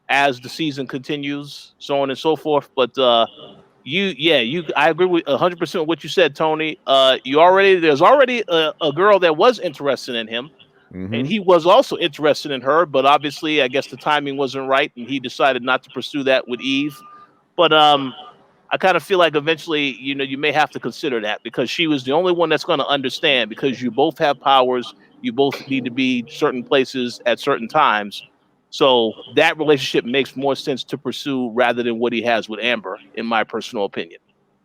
as the season continues, so on and so forth. But I agree with 100% with what you said, Tony. There's already a girl that was interested in him, and he was also interested in her. But obviously, I guess the timing wasn't right, and he decided not to pursue that with Eve. But I kind of feel like eventually, you may have to consider that, because she was the only one that's going to understand, because you both have powers, you both need to be certain places at certain times. So that relationship makes more sense to pursue rather than what he has with Amber, in my personal opinion.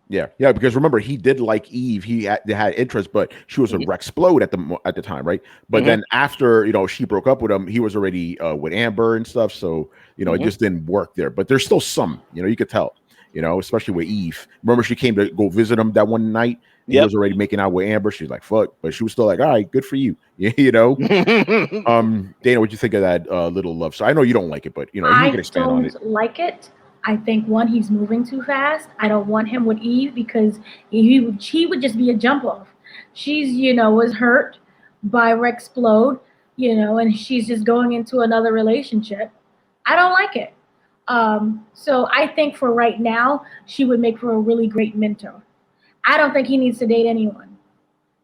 Yeah, because remember, he did like Eve. He had interest, but she was a Rexplode at the time, right? But then after she broke up with him, he was already with Amber and stuff. So it just didn't work there. But there's still some, you could tell, especially with Eve. Remember, she came to go visit him that one night, He was already making out with Amber. She's like, fuck. But she was still like, all right, good for you. You know? Dana, what'd you think of that little love? So I know you don't like it, but, you know, you can expand on it. I don't like it. I think, one, he's moving too fast. I don't want him with Eve because he would just be a jump off. She's, you know, was hurt by Rexplode, you know, and she's just going into another relationship. I don't like it. So I think for right now, she would make for a really great mentor. I don't think he needs to date anyone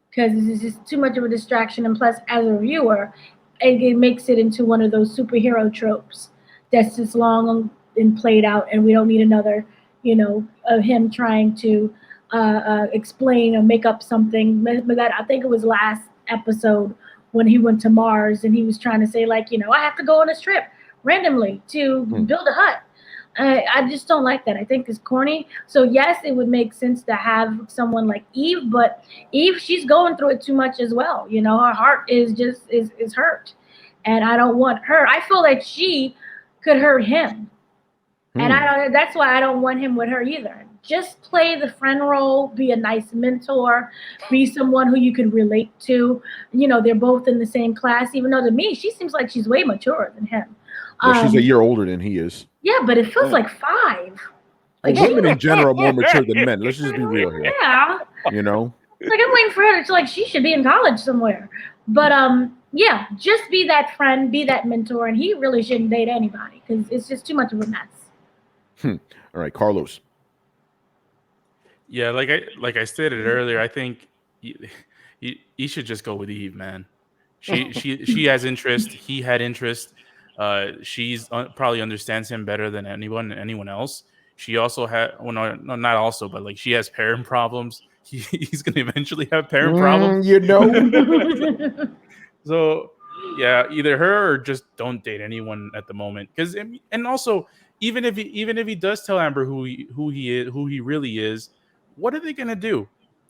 because it's just too much of a distraction. And plus, as a viewer, it makes it into one of those superhero tropes that's just long and played out, and we don't need another, you know, of him trying to explain or make up something. But that, I think it was last episode when he went to Mars and he was trying to say, like, you know, I have to go on a trip randomly to build a hut. I just don't like that. I think it's corny. So yes, it would make sense to have someone like Eve, but Eve, she's going through it too much as well. You know, her heart is just is hurt, and I don't want her. I feel like she could hurt him, and I don't. That's why I don't want him with her either. Just play the friend role, be a nice mentor, be someone who you can relate to. You know, they're both in the same class, even though to me, she seems like she's way maturer than him. Yeah, she's a year older than he is. Yeah, but it feels like 5. Like, women in general are more mature than men. Let's just be real here. Yeah. You know? Like, I'm waiting for her to, like, she should be in college somewhere. But, yeah, just be that friend, be that mentor, and he really shouldn't date anybody because it's just too much of a mess. All right, Carlos. Yeah, like I stated earlier, I think he should just go with Eve, man. She has interest. He had interest. She's probably understands him better than anyone else. She also had, well, no, not also, but like she has parent problems. He's gonna eventually have parent problems, you know. So yeah, either her or just don't date anyone at the moment. Because and also even if he does tell Amber who he really is, what are they gonna do?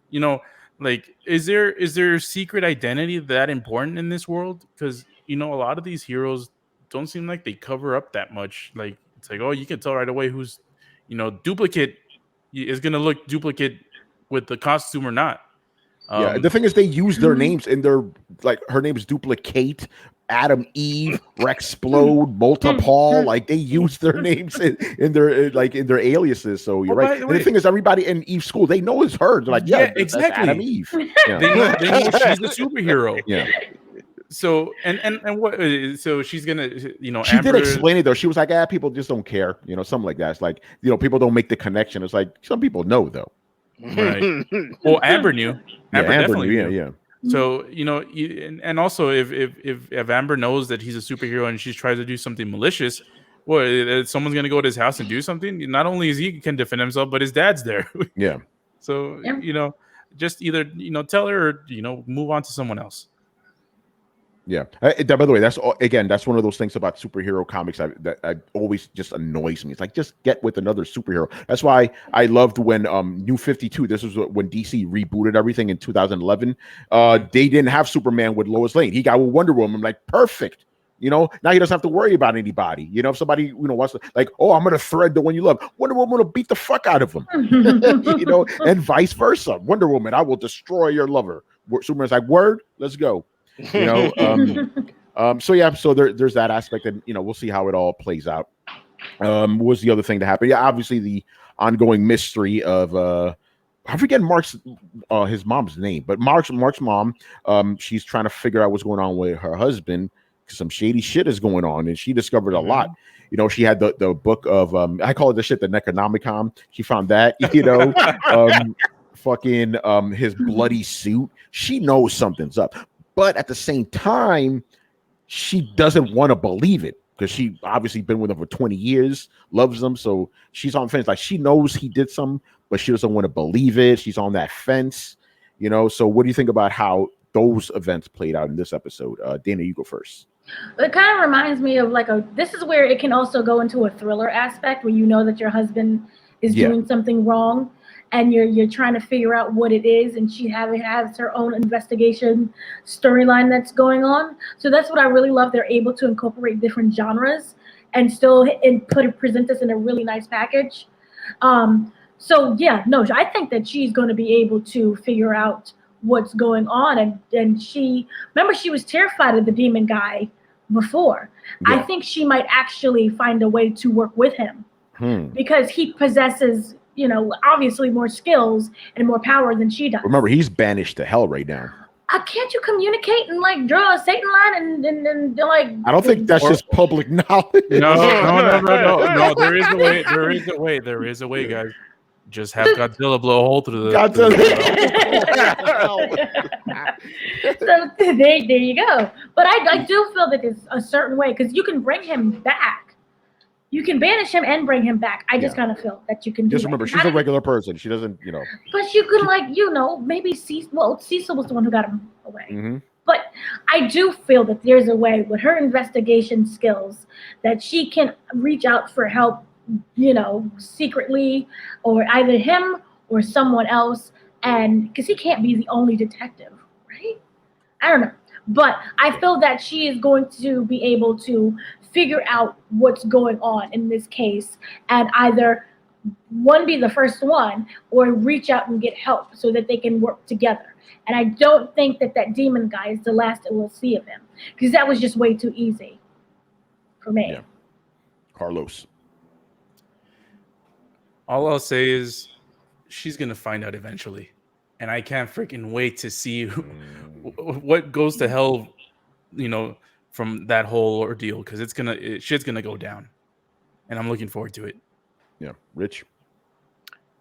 You know, like is there secret identity that important in this world? Because you know a lot of these heroes don't seem like they cover up that much. Like it's like, oh, you can tell right away who's, you know, duplicate is gonna look duplicate with the costume or not. Yeah, the thing is, they use their names in their, like, her name is Duplicate, Adam Eve, Rexplode, Multipol. Like they use their names in their aliases. So you're right. And the thing is, everybody in Eve's school, they know it's her. They're like, yeah, exactly. That's Adam Eve. Yeah. They know she's the superhero. Yeah. So and what? So she's gonna, you know, she Amber, did explain it though. She was like, people just don't care, you know, something like that. It's like, you know, people don't make the connection. It's like some people know though. Right. Well, Amber knew. Amber definitely knew. Yeah. So you know, and also if Amber knows that he's a superhero and she tries to do something malicious, well, someone's gonna go to his house and do something. Not only is he can defend himself, but his dad's there. Yeah. So you know, just either, you know, tell her or, you know, move on to someone else. Yeah. By the way, that's one of those things about superhero comics that always just annoys me. It's like, just get with another superhero. That's why I loved when New 52. This was when DC rebooted everything in 2011. They didn't have Superman with Lois Lane. He got with Wonder Woman. I'm like, perfect. You know, now he doesn't have to worry about anybody. You know, if somebody, you know, wants to, like, oh, I'm gonna thread the one you love, Wonder Woman will beat the fuck out of him. You know, and vice versa. Wonder Woman, I will destroy your lover. Superman's like, word, let's go. You know, so there's that aspect, and you know, we'll see how it all plays out. What was the other thing to happen? Yeah, obviously the ongoing mystery of I forget Mark's his mom's name, but Mark's mom, she's trying to figure out what's going on with her husband, because some shady shit is going on, and she discovered a lot. You know, she had the book of I call it the shit, the Necronomicon. She found that, you know, fucking his bloody suit. She knows something's up. But at the same time, she doesn't want to believe it because she obviously been with him for 20 years, loves him. So she's on fence. Like, she knows he did something, but she doesn't want to believe it. She's on that fence, you know. So what do you think about how those events played out in this episode? Dana, you go first. It kind of reminds me of this is where it can also go into a thriller aspect where you know that your husband is doing something wrong. And you're trying to figure out what it is, and she has her own investigation storyline that's going on. So that's what I really love. They're able to incorporate different genres and still present this in a really nice package. So yeah, no, I think that she's going to be able to figure out what's going on, and she remember she was terrified of the demon guy before. I Yeah. think she might actually find a way to work with him because he possesses, obviously more skills and more power than she does. Remember, he's banished to hell right now. Can't you communicate and like draw a Satan line and like? I don't think that's just public knowledge. No. There is a way, guys. Just have Godzilla blow a hole through the. So there you go. But I do feel that there's a certain way because you can bring him back. You can banish him and bring him back. I just kind of feel that you can do Just remember, she's a regular person. She doesn't, But you could maybe Cecil was the one who got him away. Mm-hmm. But I do feel that there's a way with her investigation skills that she can reach out for help, secretly, or either him or someone else. And because he can't be the only detective, right? I don't know. But I feel that she is going to be able to figure out what's going on in this case and either one, be the first one, or reach out and get help so that they can work together. And I don't think that demon guy is the last that we'll see of him because that was just way too easy for me. Yeah. Carlos. All I'll say is she's going to find out eventually. And I can't freaking wait to see what goes to hell, from that whole ordeal because shit's going to go down. And I'm looking forward to it. Yeah. Rich?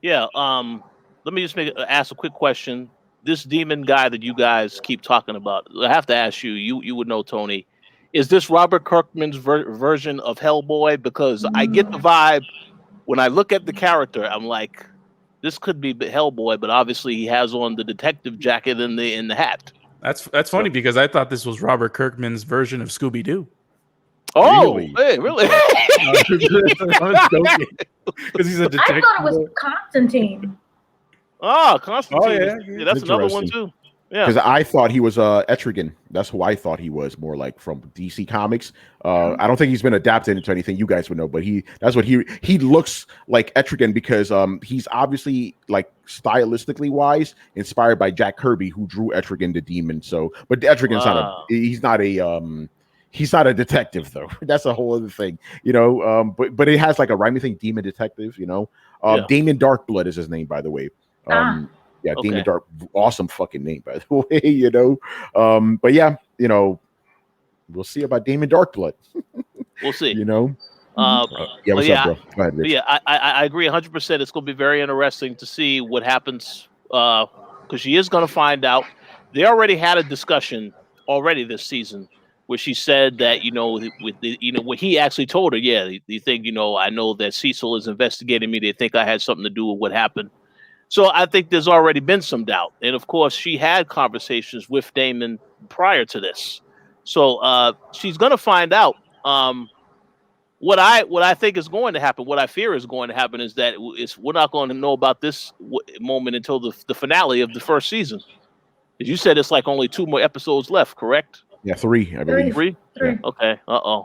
Yeah. Let me just ask a quick question. This demon guy that you guys keep talking about, I have to ask you, you would know, Tony, is this Robert Kirkman's version of Hellboy? Because I get the vibe when I look at the character, I'm like, this could be Hellboy, but obviously he has on the detective jacket and the hat. That's funny because I thought this was Robert Kirkman's version of Scooby-Doo. Oh, Really? hey, really? Because he's a detective. I thought it was Constantine. Oh, Constantine. Oh, Yeah, that's another one too. Yeah. Because I thought he was Etrigan. That's who I thought he was, more like from DC Comics. I don't think he's been adapted into anything you guys would know, but he looks like Etrigan because he's obviously like stylistically wise inspired by Jack Kirby, who drew Etrigan the Demon. So, but Etrigan's he's not a detective though. That's a whole other thing, but it has like a rhyming thing, Demon Detective, Damon Darkblood is his name, by the way. Yeah, okay. Demon Dark, awesome fucking name, by the way, but yeah, we'll see about Damon Darkblood. We'll see. Yeah, what's up, bro? Go ahead, Rich. Yeah, I agree 100%. It's going to be very interesting to see what happens because she is going to find out. They already had a discussion this season where she said that, when he actually told her, yeah, you think, I know that Cecil is investigating me. They think I had something to do with what happened. So I think there's already been some doubt. And of course, she had conversations with Damon prior to this. So she's going to find out. What I think is going to happen, what I fear is going to happen is that we're not going to know about this moment until the finale of the first season. As you said, it's like only 2 more episodes left, correct? Yeah, 3, I believe. 3? Yeah. Okay.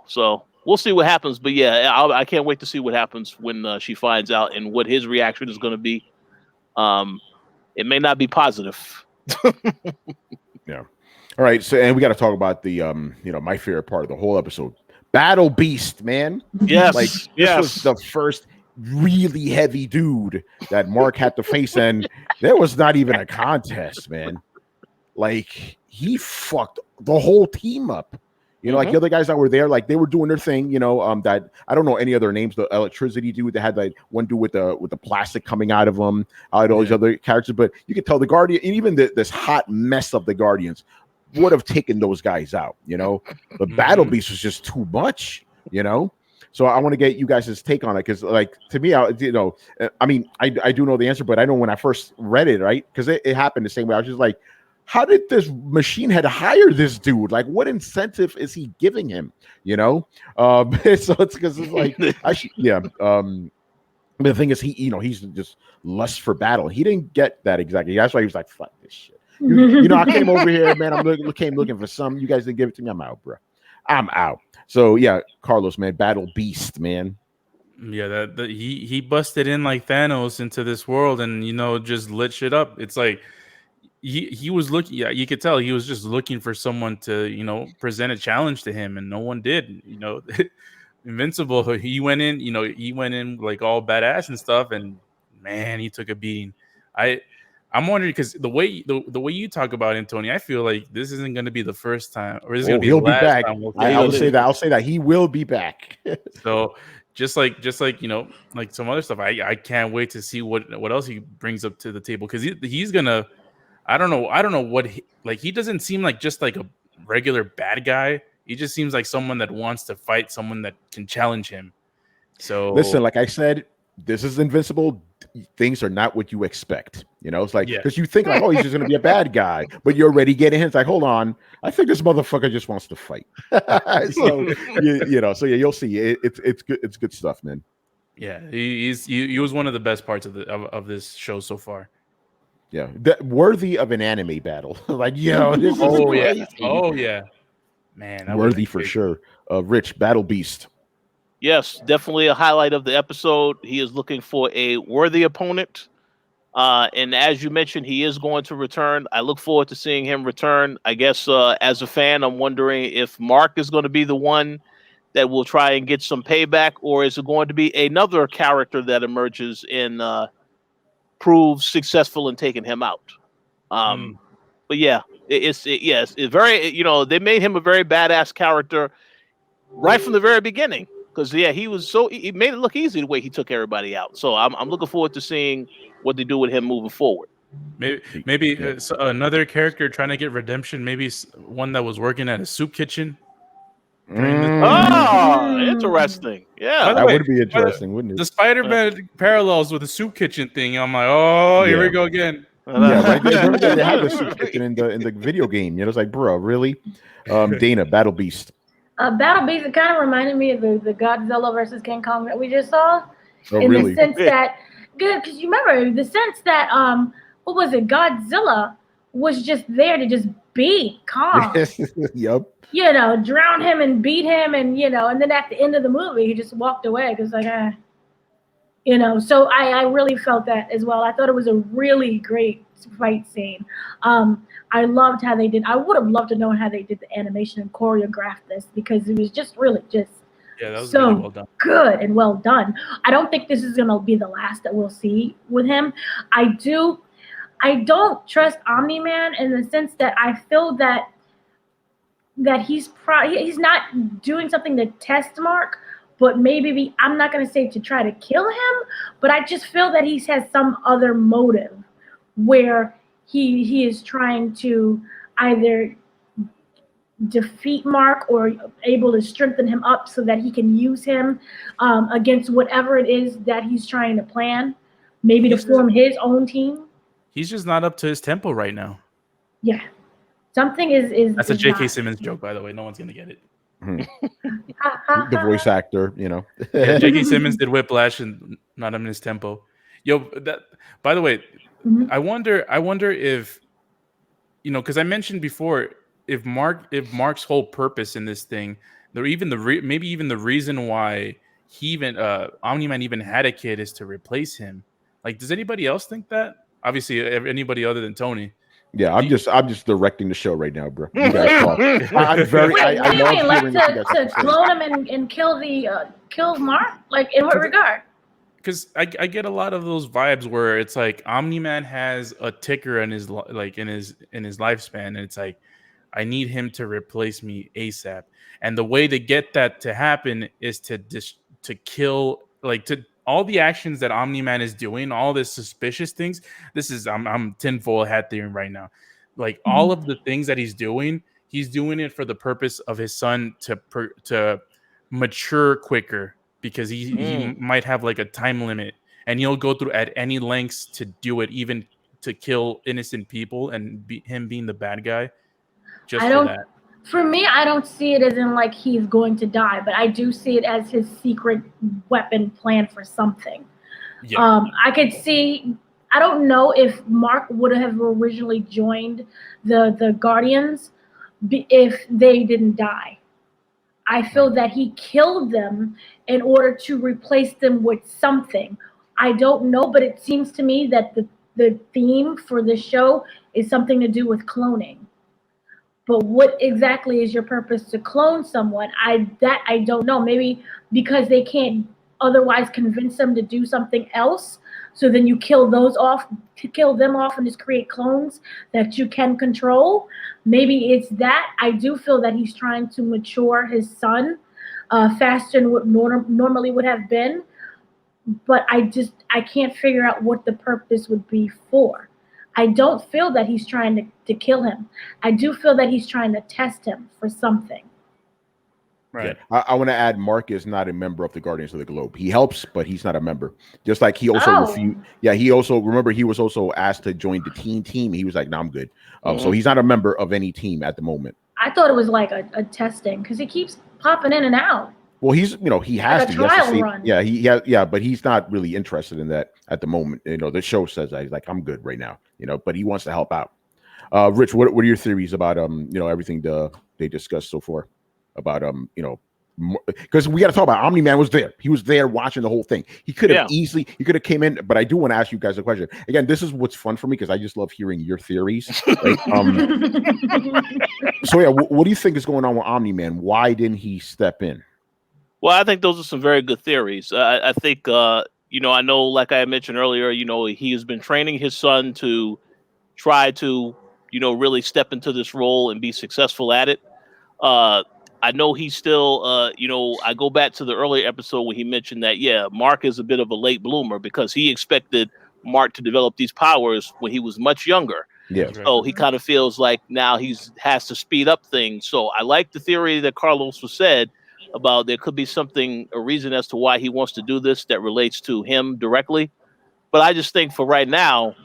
So we'll see what happens. But yeah, I can't wait to see what happens when she finds out and what his reaction is going to be. It may not be positive. Yeah. All right. So, and we got to talk about the, my favorite part of the whole episode, Battle Beast, man. Yes. Like this was the first really heavy dude that Mark had to face, and there was not even a contest, man. Like he fucked the whole team up. Like the other guys that were there, like they were doing their thing, that I don't know any other names, the electricity dude that had like one dude with the plastic coming out of them, all these other characters, but you could tell the Guardian, and even this hot mess of the Guardians would have taken those guys out, But Battle Beast was just too much, So I want to get you guys' take on it because, like, to me, I do know the answer, but I know when I first read it, right? Because it happened the same way. I was just like, how did this machine head hire this dude? Like, what incentive is he giving him? So it's because it's like, but the thing is, he's just lust for battle. He didn't get that exactly. That's why he was like, fuck this shit. I came over here, man. Came looking for some. You guys didn't give it to me. I'm out, bro. I'm out. So yeah, Carlos, man, Battle Beast, man. Yeah, that he busted in like Thanos into this world and just lit shit up. It's like he was looking. Yeah, you could tell he was just looking for someone to present a challenge to him, and no one did. Invincible. He went in like all badass and stuff, and man, he took a beating. I'm wondering because the way you talk about him, Tony, I feel like this isn't going to be the first time, or this is going to be the He'll be last back. time. I'll say that. I'll say that he will be back. So just like like some other stuff, I can't wait to see what else he brings up to the table because he's gonna. I don't know what he doesn't seem like just like a regular bad guy. He just seems like someone that wants to fight someone that can challenge him. So listen, like I said, this is Invincible. Things are not what you expect. It's like because you think like, oh, he's just gonna be a bad guy, but you're already getting him. It's like, hold on, I think this motherfucker just wants to fight. So so you'll see. It's good. It's good stuff, man. Yeah, he was one of the best parts of this show so far. Yeah, worthy of an anime battle. Like, this is crazy. Oh yeah, man, worthy for sure. Rich Battle Beast. Yes, definitely a highlight of the episode. He is looking for a worthy opponent. And as you mentioned, he is going to return. I look forward to seeing him return. I guess as a fan, I'm wondering if Mark is going to be the one that will try and get some payback, or is it going to be another character that emerges and proves successful in taking him out? But yeah, it's very, they made him a very badass character right from the very beginning. Because he made it look easy the way he took everybody out. So I'm looking forward to seeing what they do with him moving forward. Maybe another character trying to get redemption. Maybe one that was working at a soup kitchen. Interesting. Yeah, that would be interesting, wouldn't it? The Spider-Man parallels with the soup kitchen thing. I'm like, here we go again. Yeah, right. They had the soup kitchen in the video game. It's like, bro, really? Dana, Battle Beast. Battle Beast, it kind of reminded me of the Godzilla versus King Kong that we just saw. Oh, in really? the sense that, good, because you remember the sense that, what was it? Godzilla was just there to just beat Kong. Yep. Drown him and beat him, and and then at the end of the movie, he just walked away because like, So I really felt that as well. I thought it was a really great fight scene. I loved how they did. I would have loved to know how they did the animation and choreographed this because it was just really that was so really well done. Good and well done. I don't think this is going to be the last that we'll see with him. I don't trust Omni-Man in the sense that I feel that he's not doing something to test Mark, but maybe I'm not going to say to try to kill him, but I just feel that he has some other motive where he is trying to either defeat Mark or able to strengthen him up so that he can use him against whatever it is that he's trying to plan, maybe to form his own team. He's just not up to his tempo right now. Yeah. Something is That's a J.K. Simmons joke, by the way. No one's going to get it. The voice actor, Yeah, J.K. Simmons did Whiplash and not in his tempo. By the way, I wonder if because I mentioned before if Mark's whole purpose in this thing, maybe even the reason why he Omni-Man even had a kid is to replace him. Like, does anybody else think that? Obviously, anybody other than Tony. Yeah, I'm just directing the show right now, bro. You guys talk. I'm very. I love hearing to clone him and kill Mark. Like, in what regard? Because I get a lot of those vibes where it's like Omni-Man has a ticker in his lifespan, and it's like, I need him to replace me ASAP. And the way to get that to happen is to kill, to all the actions that Omni-Man is doing, all the suspicious things. This is I'm tinfoil hat theory right now. Like all of the things that he's doing it for the purpose of his son to mature quicker, because he might have like a time limit, and he'll go through at any lengths to do it, even to kill innocent people, and him being the bad guy. For me, I don't see it as in like he's going to die, but I do see it as his secret weapon plan for something. Yeah. I could see. I don't know if Mark would have originally joined the Guardians if they didn't die. I feel that he killed them in order to replace them with something. I don't know, but it seems to me that the theme for the show is something to do with cloning. But what exactly is your purpose to clone someone? I don't know. Maybe because they can't otherwise convince them to do something else. So then you kill them off and just create clones that you can control. Maybe it's that. I do feel that he's trying to mature his son faster than what normally would have been. But I can't figure out what the purpose would be for. I don't feel that he's trying to kill him. I do feel that he's trying to test him for something. Right. Yeah. I want to add, Mark is not a member of the Guardians of the Globe. He helps, but he's not a member. Just like he also refused. Yeah, he was also asked to join the team. He was like, "No, I'm good." So he's not a member of any team at the moment. I thought it was like a testing because he keeps popping in and out. Well, he has like to. He has to run. Yeah, but he's not really interested in that at the moment. The show says that he's like, I'm good right now. But he wants to help out. Rich, what are your theories about everything they discussed so far about because we got to talk about Omni-Man was there. He was there watching the whole thing. He could have came in, but I do want to ask you guys a question. Again, this is what's fun for me because I just love hearing your theories. Right? So yeah, what do you think is going on with Omni-Man? Why didn't he step in? Well, I think those are some very good theories. I think, I know, like I mentioned earlier, he has been training his son to try to, really step into this role and be successful at it. I know he's still, I go back to the earlier episode where he mentioned that, Mark is a bit of a late bloomer because he expected Mark to develop these powers when he was much younger. Yeah. So he kind of feels like now has to speed up things. So I like the theory that Carlos was said about there could be a reason as to why he wants to do this that relates to him directly. But I just think for right now,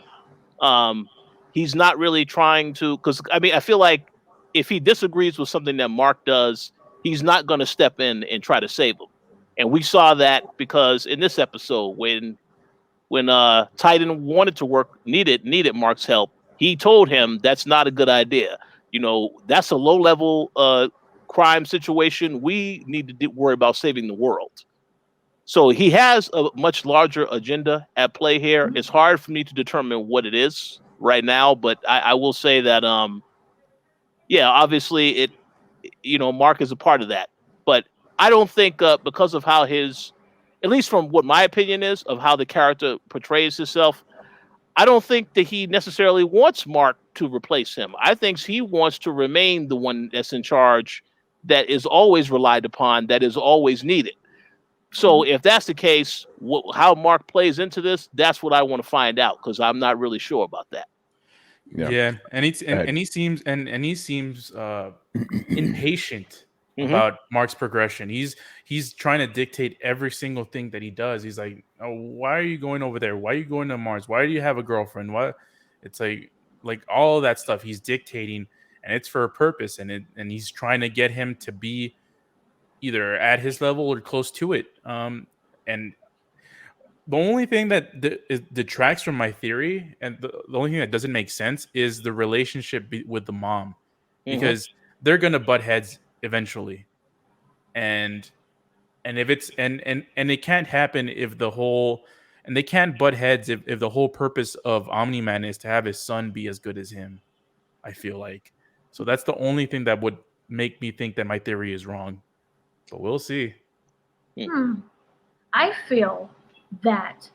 he's not really trying to, because I feel like if he disagrees with something that Mark does, he's not going to step in and try to save him. And we saw that because in this episode, when Titan wanted to work, needed Mark's help, he told him that's not a good idea. That's a low level crime situation. We need to worry about saving the world. So he has a much larger agenda at play here. It's hard for me to determine what it is right now, but I will say that, obviously Mark is a part of that. But I don't think because of how at least from what my opinion is of how the character portrays himself, I don't think that he necessarily wants Mark to replace him. I think he wants to remain the one that's in charge, that is always relied upon, that is always needed. So if that's the case, how Mark plays into this, that's what I want to find out because I'm not really sure about that. Yeah, and he seems impatient about Mark's progression. He's trying to dictate every single thing that he does. He's like, "Oh, why are you going over there? Why are you going to Mars? Why do you have a girlfriend? What?" It's like all of that stuff he's dictating, and it's for a purpose, and he's trying to get him to be either at his level or close to it. And the only thing that detracts from my theory, and the only thing that doesn't make sense, is the relationship with the mom, because they're gonna butt heads eventually, and if it's and it can't happen if they can't butt heads if the whole purpose of Omni-Man is to have his son be as good as him. I feel like so that's the only thing that would make me think that my theory is wrong, but we'll see. I feel that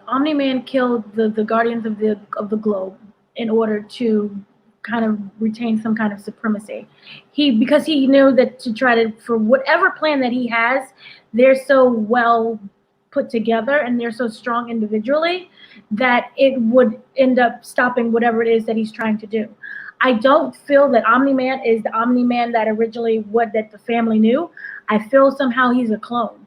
Omni-Man killed the Guardians of the Globe in order to kind of retain some kind of supremacy. Because he knew that to try to, for whatever plan that he has, they're so well put together and they're so strong individually that it would end up stopping whatever it is that he's trying to do. I don't feel that Omni-Man is the Omni-Man that originally that the family knew. I feel somehow he's a clone.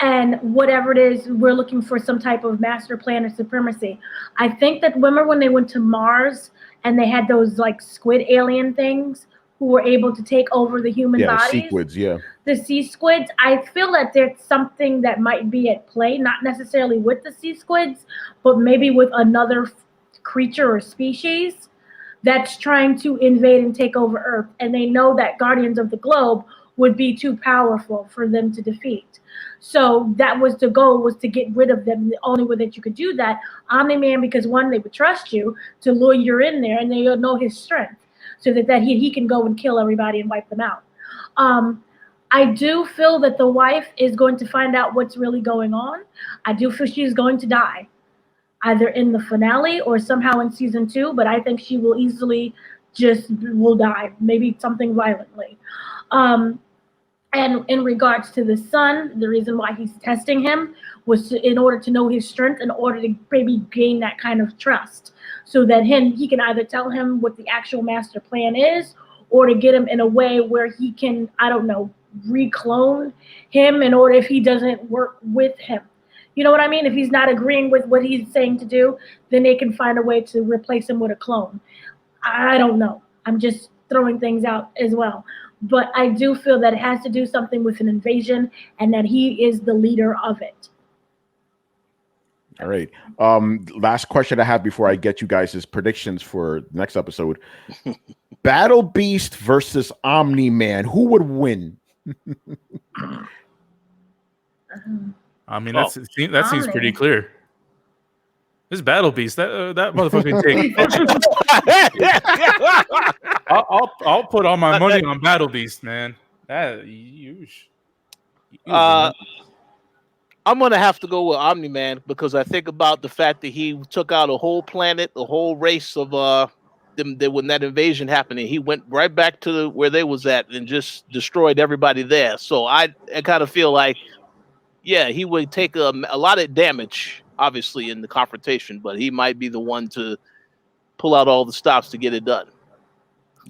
And whatever it is, we're looking for some type of master plan or supremacy. I think that remember when they went to Mars and they had those like squid alien things who were able to take over the human bodies? Sea squids, The sea squids. I feel that there's something that might be at play, not necessarily with the sea squids, but maybe with another creature or species. that's trying to invade and take over Earth, and they know that Guardians of the Globe would be too powerful for them to defeat. So that was the goal, was to get rid of them. The only way that you could do that, Omni-Man, because one, they would trust you to lure you in there, and they know his strength, so that he can go and kill everybody and wipe them out. I do feel that the wife is going to find out what's really going on. I do feel she's going to die, either in the finale or somehow in season 2, but I think she will easily will die, maybe something violently. And in regards to the son, the reason why he's testing him was in order to know his strength, in order to maybe gain that kind of trust, so that he can either tell him what the actual master plan is, or to get him in a way where he can, I don't know, reclone him in order if he doesn't work with him. You know what I mean? If he's not agreeing with what he's saying to do, then they can find a way to replace him with a clone. I don't know. I'm just throwing things out as well. But I do feel that it has to do something with an invasion, and that he is the leader of it. All right. Last question I have before I get you guys' predictions for the next episode. Battle Beast versus Omni-Man. Who would win? I mean, that seems pretty clear. This Battle Beast, that motherfucker take. I'll put all my money on Battle Beast, man. I'm gonna have to go with Omni-Man, because I think about the fact that he took out a whole planet, a whole race of when that invasion happened, and he went right back to where they was at and just destroyed everybody there. So I kind of feel like, yeah, he would take a lot of damage, obviously, in the confrontation, but he might be the one to pull out all the stops to get it done.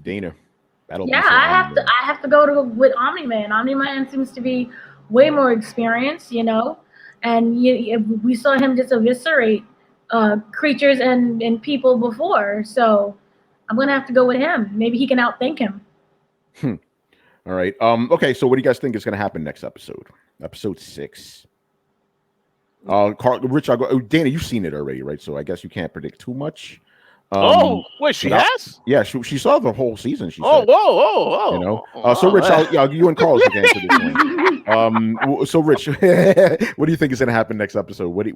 Dana, I have to go with Omni-Man. Omni-Man seems to be way more experienced, and we saw him just eviscerate creatures and people before. So I'm gonna have to go with him. Maybe he can outthink him. All right. Okay. So what do you guys think is gonna happen next episode? Episode 6. Carl, Rich, Dana, you've seen it already, right? So I guess you can't predict too much. Wait, she has? Yeah, she saw the whole season. She said. Whoa. So Rich, you and Carl can answer this one. So Rich, what do you think is going to happen next episode? What do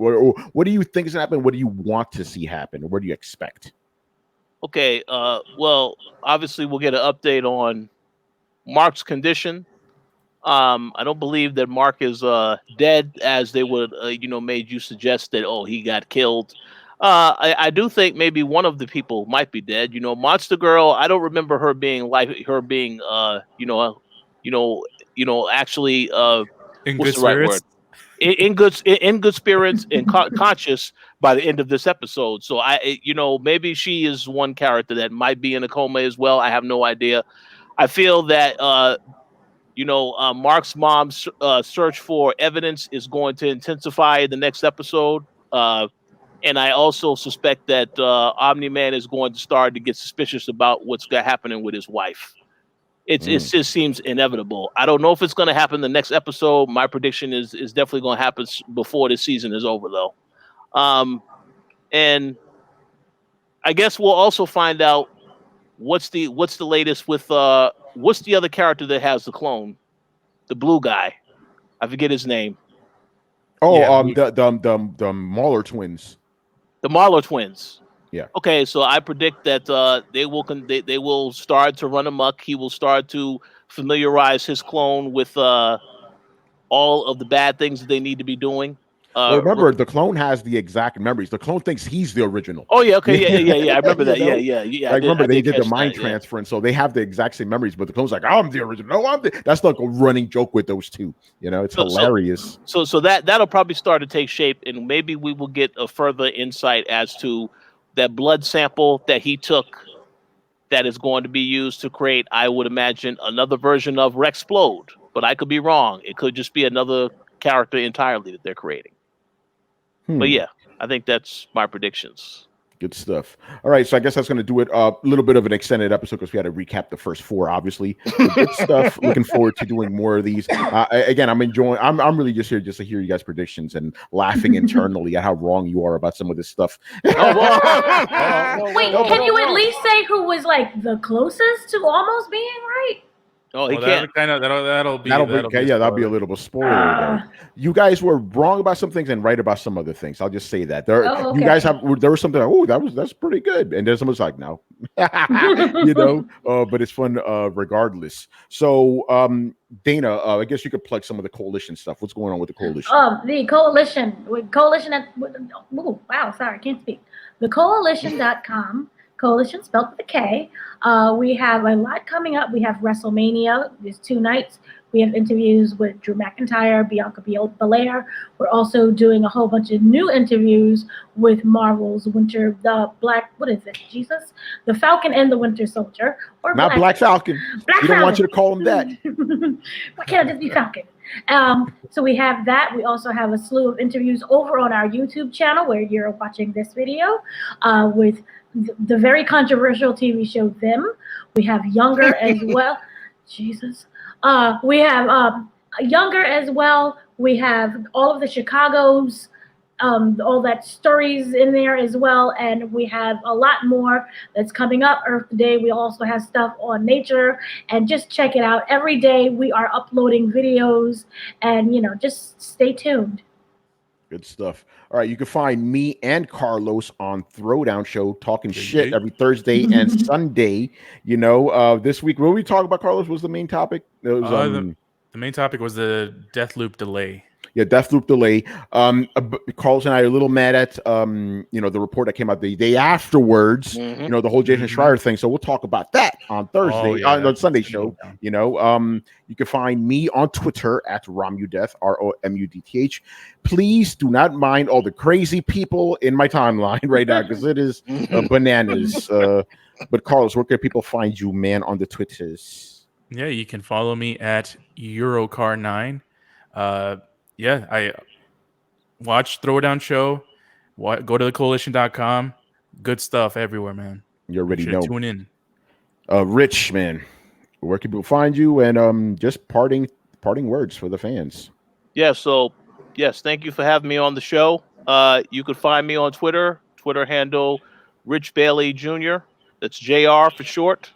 you think is going to happen? What do you want to see happen? What do you expect? Okay. Well, obviously we'll get an update on Mark's condition. I don't believe that Mark is dead, as they would, made you suggest that, he got killed. I do think maybe one of the people might be dead. Monster Girl, I don't remember her being actually in what's good the right word? In good spirits and conscious by the end of this episode. So maybe she is one character that might be in a coma as well. I have no idea. I feel that Mark's mom's search for evidence is going to intensify in the next episode. And I also suspect that Omni-Man is going to start to get suspicious about what's happening with his wife. It just seems inevitable. I don't know if it's going to happen the next episode. My prediction is definitely going to happen before this season is over, though. And I guess we'll also find out what's the latest with what's the other character that has the clone, the blue guy. I forget his name. The Mauler twins. The Marlowe twins. Yeah. Okay, so I predict that they will start to run amok. He will start to familiarize his clone with all of the bad things that they need to be doing. Remember, the clone has the exact memories. The clone thinks he's the original. Oh yeah, okay, yeah. I remember that. Yeah. I remember they did the mind transfer, and so they have the exact same memories. But the clone's like, "I'm the original." No, That's like a running joke with those two. It's hilarious. So that'll probably start to take shape, and maybe we will get a further insight as to that blood sample that he took, that is going to be used to create, I would imagine, another version of Rexplode. But I could be wrong. It could just be another character entirely that they're creating. But yeah, I think that's my predictions. Good stuff. All right, so I guess that's going to do it. A little bit of an extended episode because we had to recap the first 4, obviously. But good stuff. Looking forward to doing more of these. Again, I'm enjoying. I'm really just here just to hear you guys' predictions and laughing internally at how wrong you are about some of this stuff. Wait, can you at least say who was like the closest to almost being right? Oh, he Well, can't. that'll be That'll a be a spoiler. little bit spoiler alert. You guys were wrong about some things and right about some other things. I'll just say that there. Oh, okay. You guys there was something. That's pretty good, and then someone's like, no, but it's fun regardless. So, Dana, I guess you could plug some of the coalition stuff. What's going on with the coalition? The coalition oh wow, sorry, I can't speak. Thecoalition.com. Coalition spelled with a K. We have a lot coming up. We have WrestleMania. There's 2 nights. We have interviews with Drew McIntyre, Bianca Belair. We're also doing a whole bunch of new interviews with Marvel's The Falcon and the Winter Soldier. Or Not Black Falcon. We don't want you to call him that. Why can't it just be Falcon? So we have that. We also have a slew of interviews over on our YouTube channel where you're watching this video with the very controversial TV show Them. We have Younger as well. Jesus. We have Younger as well. We have all of the Chicago's, all that stories in there as well. And we have a lot more that's coming up. Earth Day, we also have stuff on nature. And just check it out. Every day we are uploading videos. And, just stay tuned. Good stuff. All right, you can find me and Carlos on Throwdown Show talking shit every Thursday and Sunday. This week, what were we talking about, Carlos? Was the main topic? It was, the main topic was the Deathloop delay. Yeah, Deathloop delay. Carlos and I are a little mad at the report that came out the day afterwards. Mhm. The whole Jason Schreier thing. So we'll talk about that on Thursday on Sunday show. You can find me on Twitter at RomUDeath, ROMUDTH. Please do not mind all the crazy people in my timeline right now because it is bananas. But Carlos, where can people find you, man, on the Twitters? Yeah, you can follow me at Eurocar9. I watch Throwdown Show. Go to thecoalition.com. Good stuff everywhere, man. You already know. Tune in. Rich, man, where can people find you? And just parting words for the fans. Yeah, so yes, thank you for having me on the show. You can find me on Twitter handle Rich Bailey Jr. That's JR for short.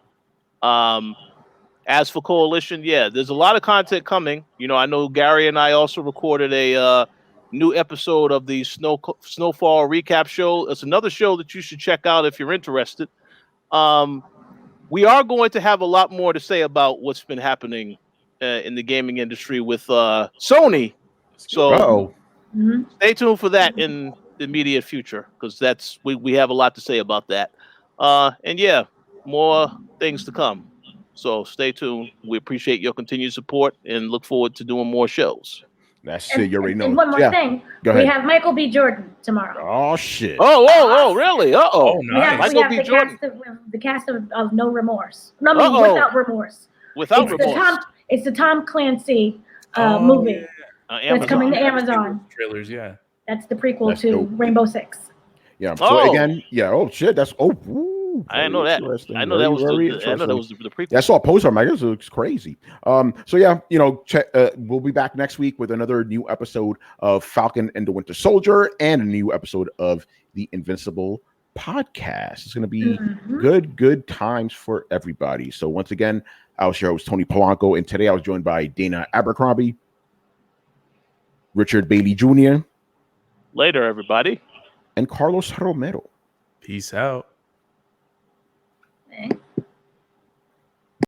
As for Coalition, there's a lot of content coming. I know Gary and I also recorded a new episode of the Snowfall recap show. It's another show that you should check out if you're interested. We are going to have a lot more to say about what's been happening in the gaming industry with Sony. So stay tuned for that in the immediate future because we have a lot to say about that. More things to come. So stay tuned. We appreciate your continued support and look forward to doing more shows. That's it. You already know. And one more thing. Go ahead. We have Michael B. Jordan tomorrow. Oh, shit. Oh, really? Uh-oh. Nice. We have the cast of No Remorse. Without Remorse. Without Remorse. It's the Tom Clancy movie that's coming to Amazon. Trailers, yeah. That's the prequel That's to dope. Rainbow Six. Yeah. So again, oh shit. That's I didn't know that. I know that was the prequel. I saw a poster. My gosh, it looks crazy. Check. We'll be back next week with another new episode of Falcon and the Winter Soldier and a new episode of the Invincible podcast. It's going to be good times for everybody. So once again, I was your host, Tony Polanco, and today I was joined by Dana Abercrombie, Richard Bailey Jr. Later, everybody. And Carlos Romero. Peace out.